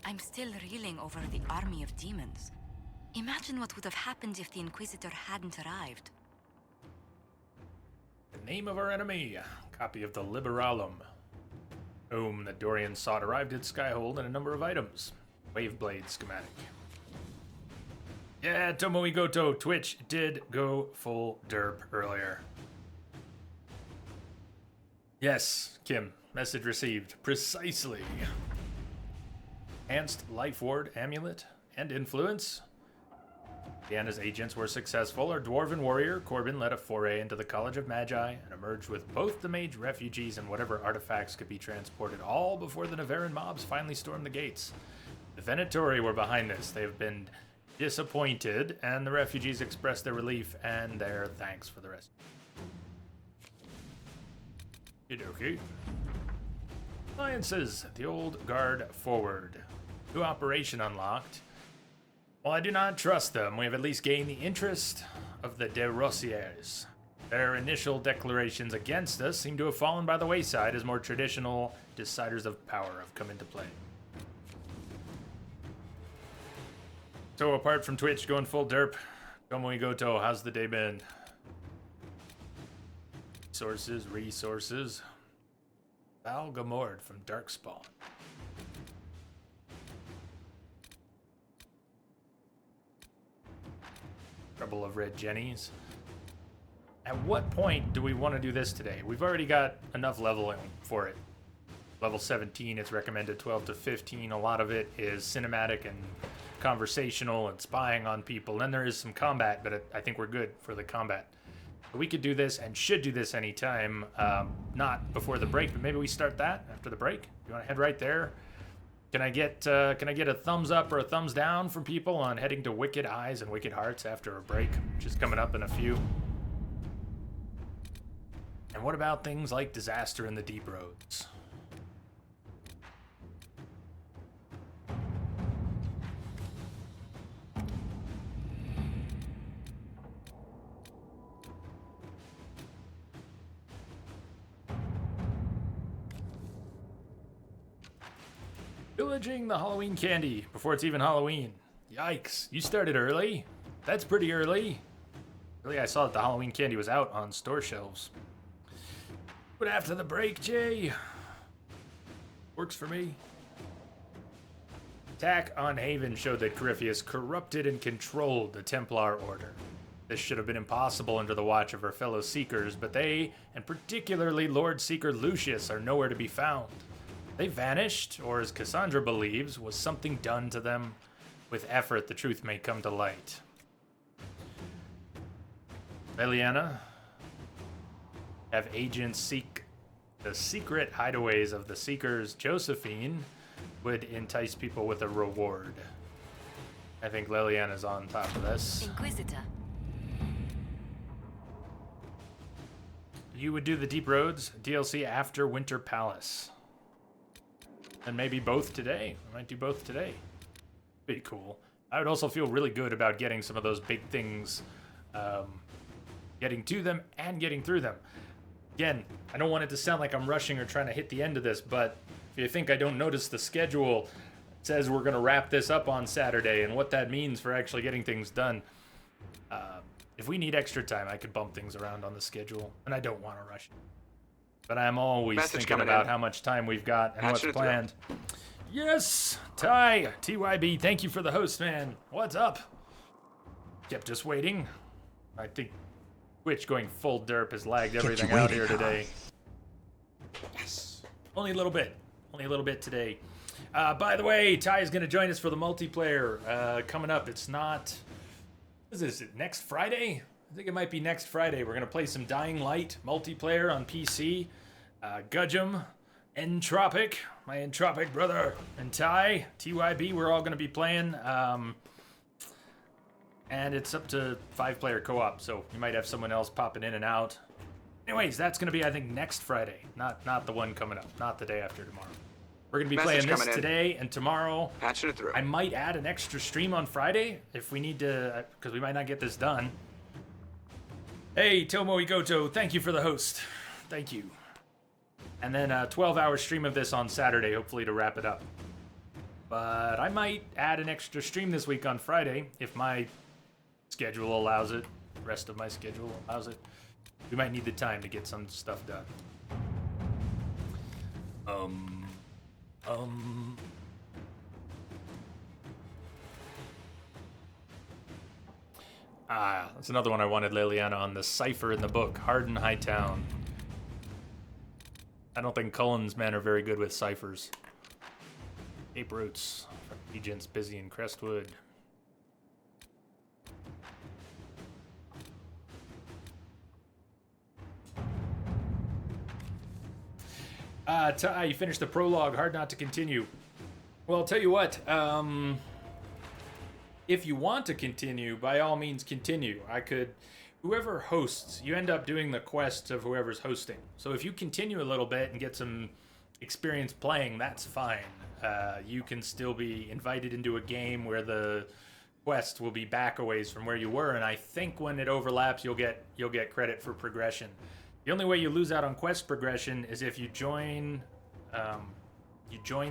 I'm still reeling over the army of demons. Imagine what would have happened if the Inquisitor hadn't arrived. The name of our enemy. Copy of the Liberalum. Whom the Dorian sought arrived at Skyhold and a number of items. Waveblade schematic. Yeah, Tomoigoto, Twitch did go full derp earlier. Yes, Kim. Message received. Precisely. Enhanced Life Ward Amulet and Influence. Diana's agents were successful. Our dwarven warrior, Corbin, led a foray into the College of Magi and emerged with both the mage refugees and whatever artifacts could be transported, all before the Navarran mobs finally stormed the gates. The Venatori were behind this. They have been disappointed, and the refugees expressed their relief and their thanks for the rescue. Okay. Alliances, the old guard forward. New operation unlocked. While I do not trust them, we have at least gained the interest of the De Rossiers. Their initial declarations against us seem to have fallen by the wayside as more traditional deciders of power have come into play. So apart from Twitch going full derp, Tomoigoto, how's the day been? Resources. Val Gamord from Darkspawn. Trouble of Red Jennies. At what point do we want to do this today? We've already got enough leveling for it. Level 17, it's recommended 12 to 15. A lot of it is cinematic and conversational and spying on people. Then there is some combat, but I think we're good for the combat. We could do this and should do this anytime, not before the break, but maybe we start that after the break. You want to head right there? Can I get a thumbs up or a thumbs down from people on heading to Wicked Eyes and Wicked Hearts after a break, which is coming up in a few? And what about things like Disaster in the Deep Roads? Pillaging the Halloween candy before it's even Halloween. Yikes, you started early? That's pretty early. Really, I saw that the Halloween candy was out on store shelves. But after the break, Jay. Works for me. Attack on Haven showed that Corypheus corrupted and controlled the Templar Order. This should have been impossible under the watch of her fellow Seekers, but they, and particularly Lord Seeker Lucius, are nowhere to be found. They vanished, or as Cassandra believes, was something done to them. With effort, the truth may come to light. Leliana, have agents seek the secret hideaways of the Seekers. Josephine would entice people with a reward. I think Leliana's on top of this. Inquisitor. You would do the Deep Roads DLC after Winter Palace. And maybe both today. I might do both today. Be cool. I would also feel really good about getting some of those big things, getting to them and getting through them. Again, I don't want it to sound like I'm rushing or trying to hit the end of this, but if you think I don't notice the schedule, it says we're going to wrap this up on Saturday and what that means for actually getting things done. If we need extra time, I could bump things around on the schedule, and I don't want to rush it. But I'm always Message thinking coming about in. how much time we've got and Patching what's it through. planned. Yes, Ty, TYB, thank you for the host, man. What's up? Kept us waiting. I think Twitch going full derp has lagged everything out here today. Yes. Only a little bit. Only a little bit today. By the way, Ty is going to join us for the multiplayer coming up. It's not... What is it, next Friday? I think it might be next Friday. We're going to play some Dying Light multiplayer on PC. Gudgeum, Entropic, my Entropic brother, and Ty, TYB, we're all going to be playing. And it's up to 5-player co-op, so you might have someone else popping in and out. Anyways, that's going to be, I think, next Friday. Not the one coming up, not the day after tomorrow. We're going to be Message playing this coming in. today and tomorrow. Patching it through. I might add an extra stream on Friday if we need to, because we might not get this done. Hey, Tomo Igoto, thank you for the host. Thank you. And then a 12-hour stream of this on Saturday, hopefully to wrap it up. But I might add an extra stream this week on Friday if my schedule allows it. The rest of my schedule allows it. We might need the time to get some stuff done. That's another one I wanted Liliana on. The cipher in the book, Harden Hightown. I don't think Cullen's men are very good with ciphers. Cape Roots, Regents busy in Crestwood. Ty, you finished the prologue. Hard not to continue. Well, I'll tell you what. If you want to continue, by all means continue. I could... Whoever hosts, you end up doing the quests of whoever's hosting. So if you continue a little bit and get some experience playing, that's fine. You can still be invited into a game where the quest will be back a ways from where you were, and I think when it overlaps, you'll get credit for progression. The only way you lose out on quest progression is if you join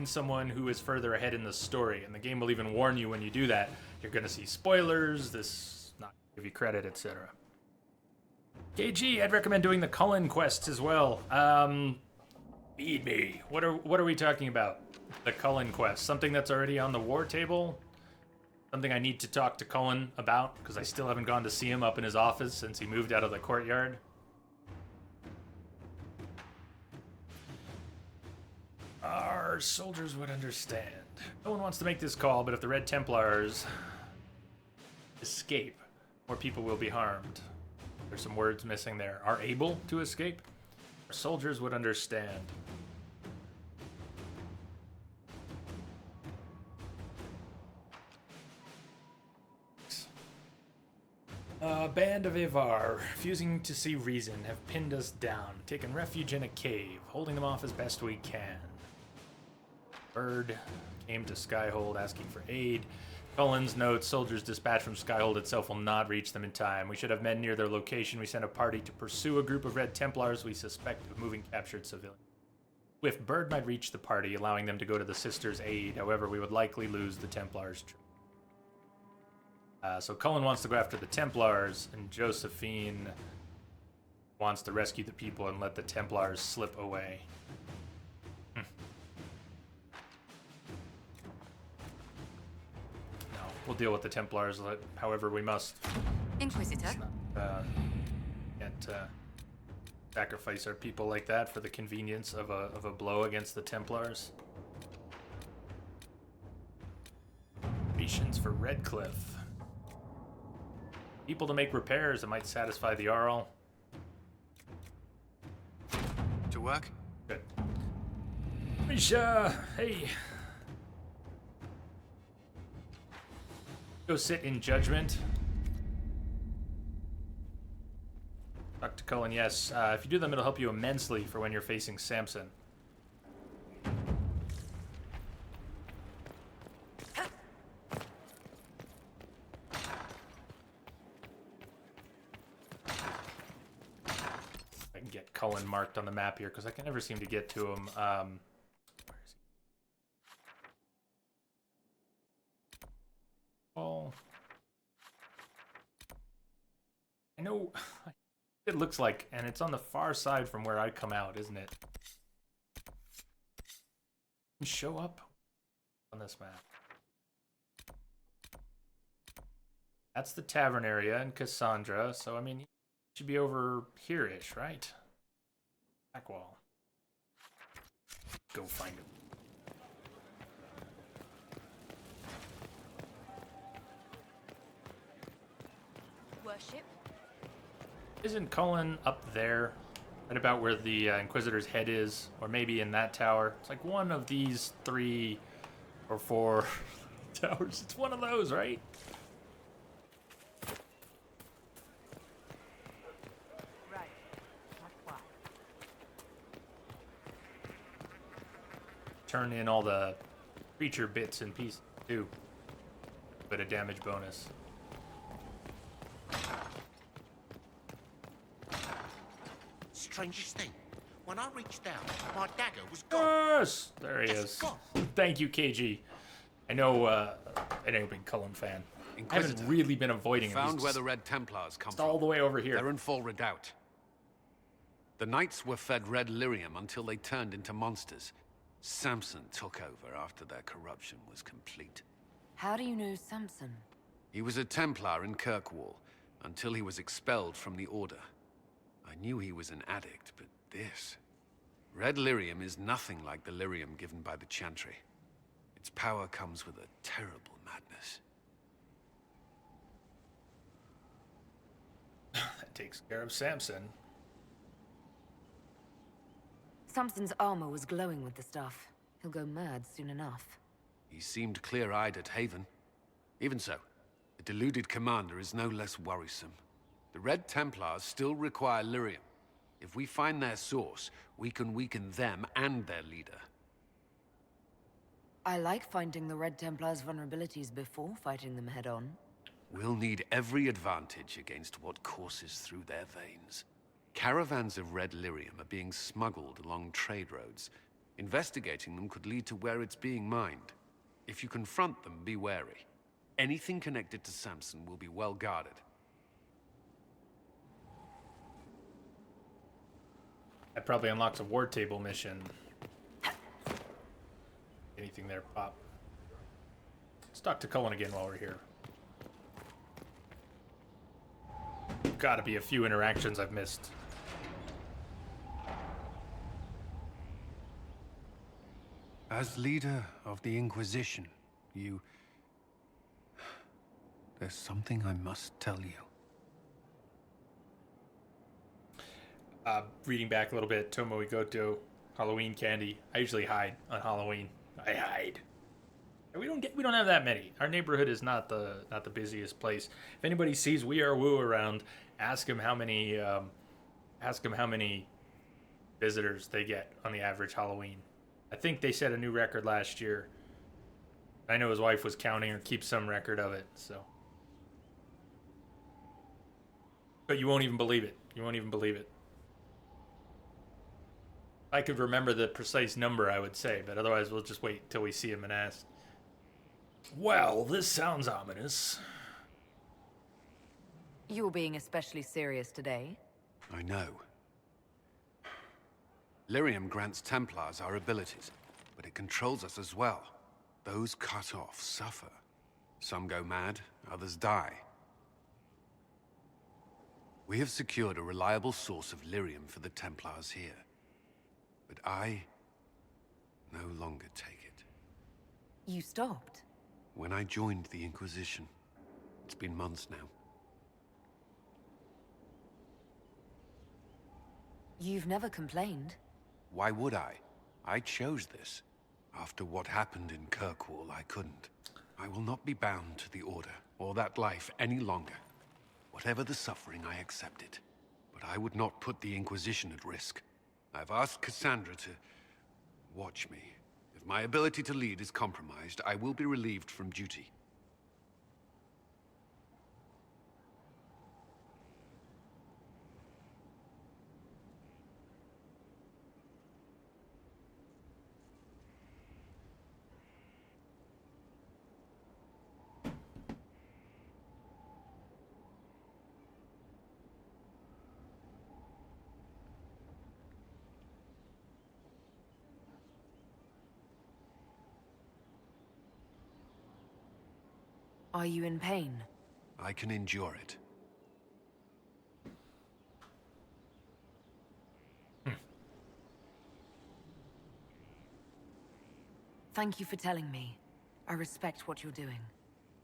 someone who is further ahead in the story, and the game will even warn you when you do that. You're going to see spoilers, this not give you credit, etc. KG, I'd recommend doing the Cullen quests as well. Feed me. What are we talking about? The Cullen quest, something that's already on the war table. Something I need to talk to Cullen about because I still haven't gone to see him up in his office since he moved out of the courtyard. Our soldiers would understand. No one wants to make this call, but if the Red Templars escape, more people will be harmed. There's some words missing there. Are able to escape? Our soldiers would understand. Band of Ivar, refusing to see reason, have pinned us down, taken refuge in a cave, holding them off as best we can. Bird came to Skyhold asking for aid. Cullen's notes, soldiers dispatched from Skyhold itself will not reach them in time. We should have men near their location. We sent a party to pursue a group of Red Templars we suspect of moving captured civilians. Swift Bird might reach the party, allowing them to go to the Sisters' aid. However, we would likely lose the Templars' trip. So Cullen wants to go after the Templars, and Josephine wants to rescue the people and let the Templars slip away. No, we'll deal with the Templars however we must. Inquisitor. Can't sacrifice our people like that for the convenience of a blow against the Templars. Patience for Redcliffe. People to make repairs that might satisfy the Arl. To work? Good. Misha, hey. Go sit in judgment. Dr. Cullen, yes. If you do them, it'll help you immensely for when you're facing Samson. I can get Cullen marked on the map here because I can never seem to get to him. Where is he? Oh. I know it looks like, and it's on the far side from where I'd come out, isn't it? Show up on this map. That's the tavern area in Cassandra, so I mean, you should be over here-ish, right? Back wall. Go find him. Worship? Isn't Cullen up there? Right about where the Inquisitor's head is? Or maybe in that tower? It's like one of these 3 or 4 towers. It's one of those, right? Right. Not far. Turn in all the creature bits and pieces too. Bit of damage bonus. Strangest thing, when I reached out, my dagger was gone. Yes! There he Just is. gone. Thank you, KG. I know I ain't a big Cullen fan. I haven't Inquisitor, really been avoiding him. Found He's where just the Red Templars come all from. the way over here. They're in full redoubt. The knights were fed red lyrium until they turned into monsters. Samson took over after their corruption was complete. How do you know Samson? He was a Templar in Kirkwall until he was expelled from the Order. I knew he was an addict, but this... Red lyrium is nothing like the lyrium given by the Chantry. Its power comes with a terrible madness. That takes care of Samson. Samson's armor was glowing with the stuff. He'll go mad soon enough. He seemed clear-eyed at Haven. Even so, the deluded commander is no less worrisome. The Red Templars still require lyrium. If we find their source, we can weaken them and their leader. I like finding the Red Templars' vulnerabilities before fighting them head-on. We'll need every advantage against what courses through their veins. Caravans of red lyrium are being smuggled along trade roads. Investigating them could lead to where it's being mined. If you confront them, be wary. Anything connected to Samson will be well guarded. That probably unlocks a war table mission. Anything there, Pop? Let's talk to Cullen again while we're here. Gotta be a few interactions I've missed. As leader of the Inquisition, there's something I must tell you. Reading back a little bit, Tomo Igoto, Halloween candy. I usually hide on Halloween. I hide. We don't have that many. Our neighborhood is not the busiest place. If anybody sees We Are Woo around, ask them how many visitors they get on the average Halloween. I think they set a new record last year. I know his wife was counting or keeps some record of it, so. But you won't even believe it. You won't even believe it. If I could remember the precise number, I would say, but otherwise we'll just wait till we see him and ask. Well, this sounds ominous. You're being especially serious today. I know. Lyrium grants Templars our abilities, but it controls us as well. Those cut off suffer. Some go mad, others die. We have secured a reliable source of lyrium for the Templars here. But I no longer take it. You stopped? When I joined the Inquisition, it's been months now. You've never complained. Why would I? I chose this. After what happened in Kirkwall, I couldn't. I will not be bound to the Order, or that life any longer. Whatever the suffering, I accept it. But I would not put the Inquisition at risk. I've asked Cassandra to watch me. If my ability to lead is compromised, I will be relieved from duty. Are you in pain? I can endure it. Thank you for telling me. I respect what you're doing.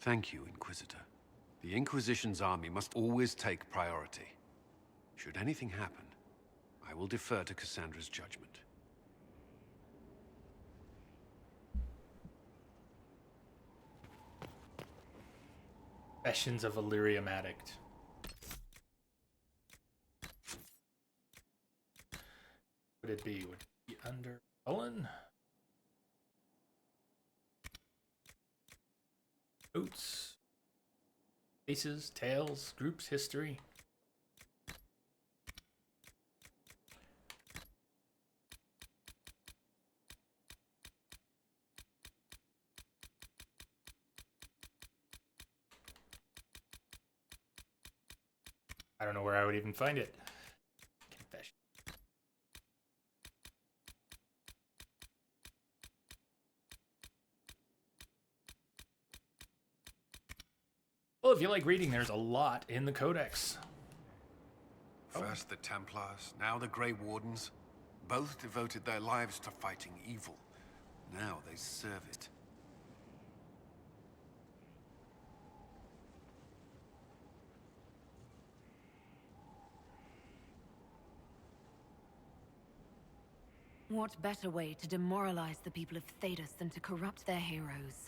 Thank you, Inquisitor. The Inquisition's army must always take priority. Should anything happen, I will defer to Cassandra's judgment. Confessions of a lyrium addict. Would it be? Would it be under Cullen? Boots. Faces, tails, groups, history. I don't know where I would even find it. Confession. Well, if you like reading, there's a lot in the Codex. First the Templars, now the Grey Wardens. Both devoted their lives to fighting evil. Now they serve it. What better way to demoralize the people of Thedas than to corrupt their heroes?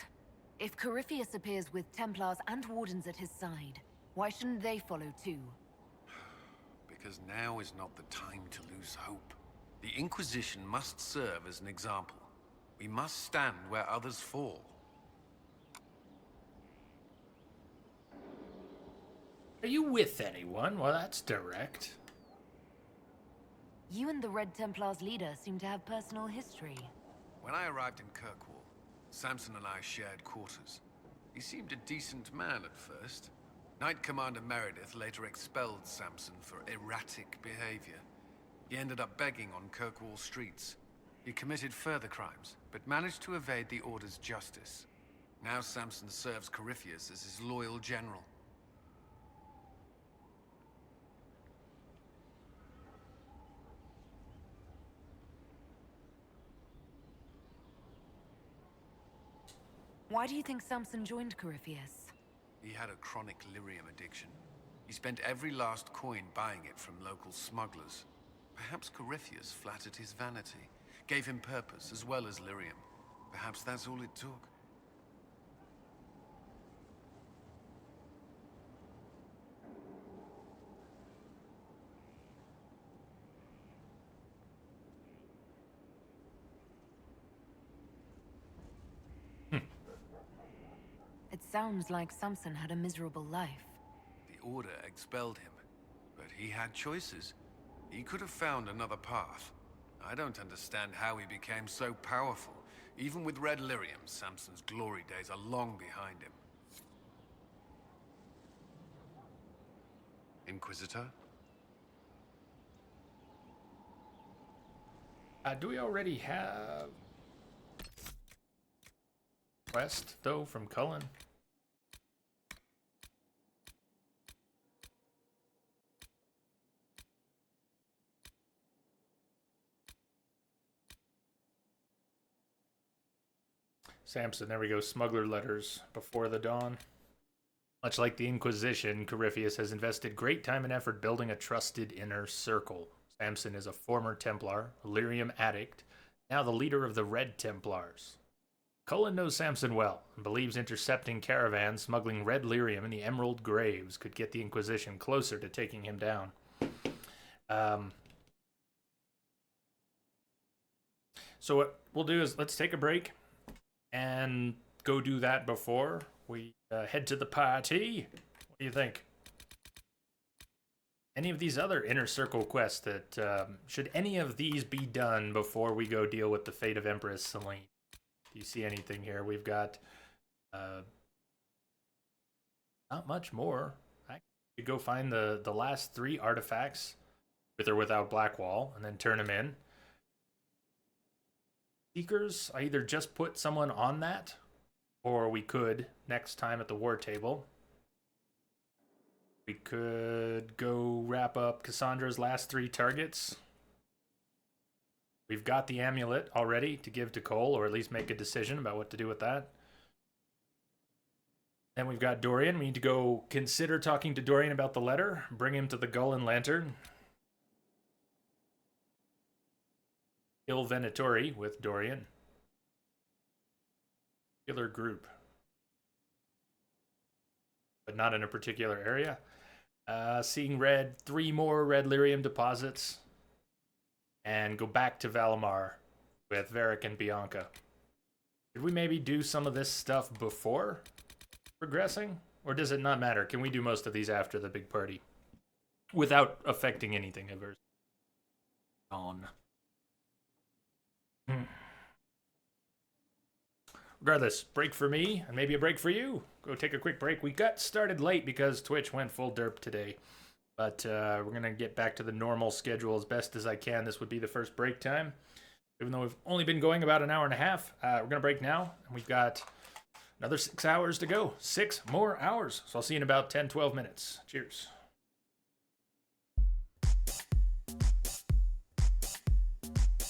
If Corypheus appears with Templars and Wardens at his side, why shouldn't they follow too? Because now is not the time to lose hope. The Inquisition must serve as an example. We must stand where others fall. Are you with anyone? Well, that's direct. You and the Red Templars leader seem to have personal history. When I arrived in Kirkwall, Samson and I shared quarters. He seemed a decent man at first. Knight Commander Meredith later expelled Samson for erratic behavior. He ended up begging on Kirkwall streets. He committed further crimes, but managed to evade the Order's justice. Now Samson serves Corypheus as his loyal general. Why do you think Samson joined Corypheus? He had a chronic lyrium addiction. He spent every last coin buying it from local smugglers. Perhaps Corypheus flattered his vanity, gave him purpose as well as lyrium. Perhaps that's all it took. It sounds like Samson had a miserable life. The Order expelled him, but he had choices. He could have found another path. I don't understand how he became so powerful. Even with Red Lyrium, Samson's glory days are long behind him. Inquisitor? Do we already have quest though from Cullen? Samson, there we go. Smuggler letters before the dawn. Much like the Inquisition, Corypheus has invested great time and effort building a trusted inner circle. Samson is a former Templar, a lyrium addict, now the leader of the Red Templars. Cullen knows Samson well and believes intercepting caravans smuggling red lyrium in the Emerald Graves could get the Inquisition closer to taking him down. So what we'll do is let's take a break and go do that before we head to the party. What do you think? Any of these other Inner Circle quests that, should any of these be done before we go deal with the fate of Empress Selene? Do you see anything here? We've got, not much more. I could go find the last 3 artifacts, with or without Blackwall, and then turn them in. Seekers, I either just put someone on that, or we could next time at the war table. We could go wrap up Cassandra's last 3 targets. We've got the amulet already to give to Cole, or at least make a decision about what to do with that. Then we've got Dorian. We need to go consider talking to Dorian about the letter. Bring him to the Gull and Lantern. Kill Venatori with Dorian. Killer group. But not in a particular area. Seeing red. 3 more red lyrium deposits. And go back to Valimar with Varric and Bianca. Should we maybe do some of this stuff before progressing? Or does it not matter? Can we do most of these after the big party? Without affecting anything ever. On. Regardless, break for me, and maybe a break for you. Go take a quick break. We got started late because Twitch went full derp today. But we're going to get back to the normal schedule as best as I can. This would be the first break time. Even though we've only been going about an hour and a half, we're going to break now. And we've got another 6 hours to go. 6 more hours. So I'll see you in about 10, 12 minutes. Cheers.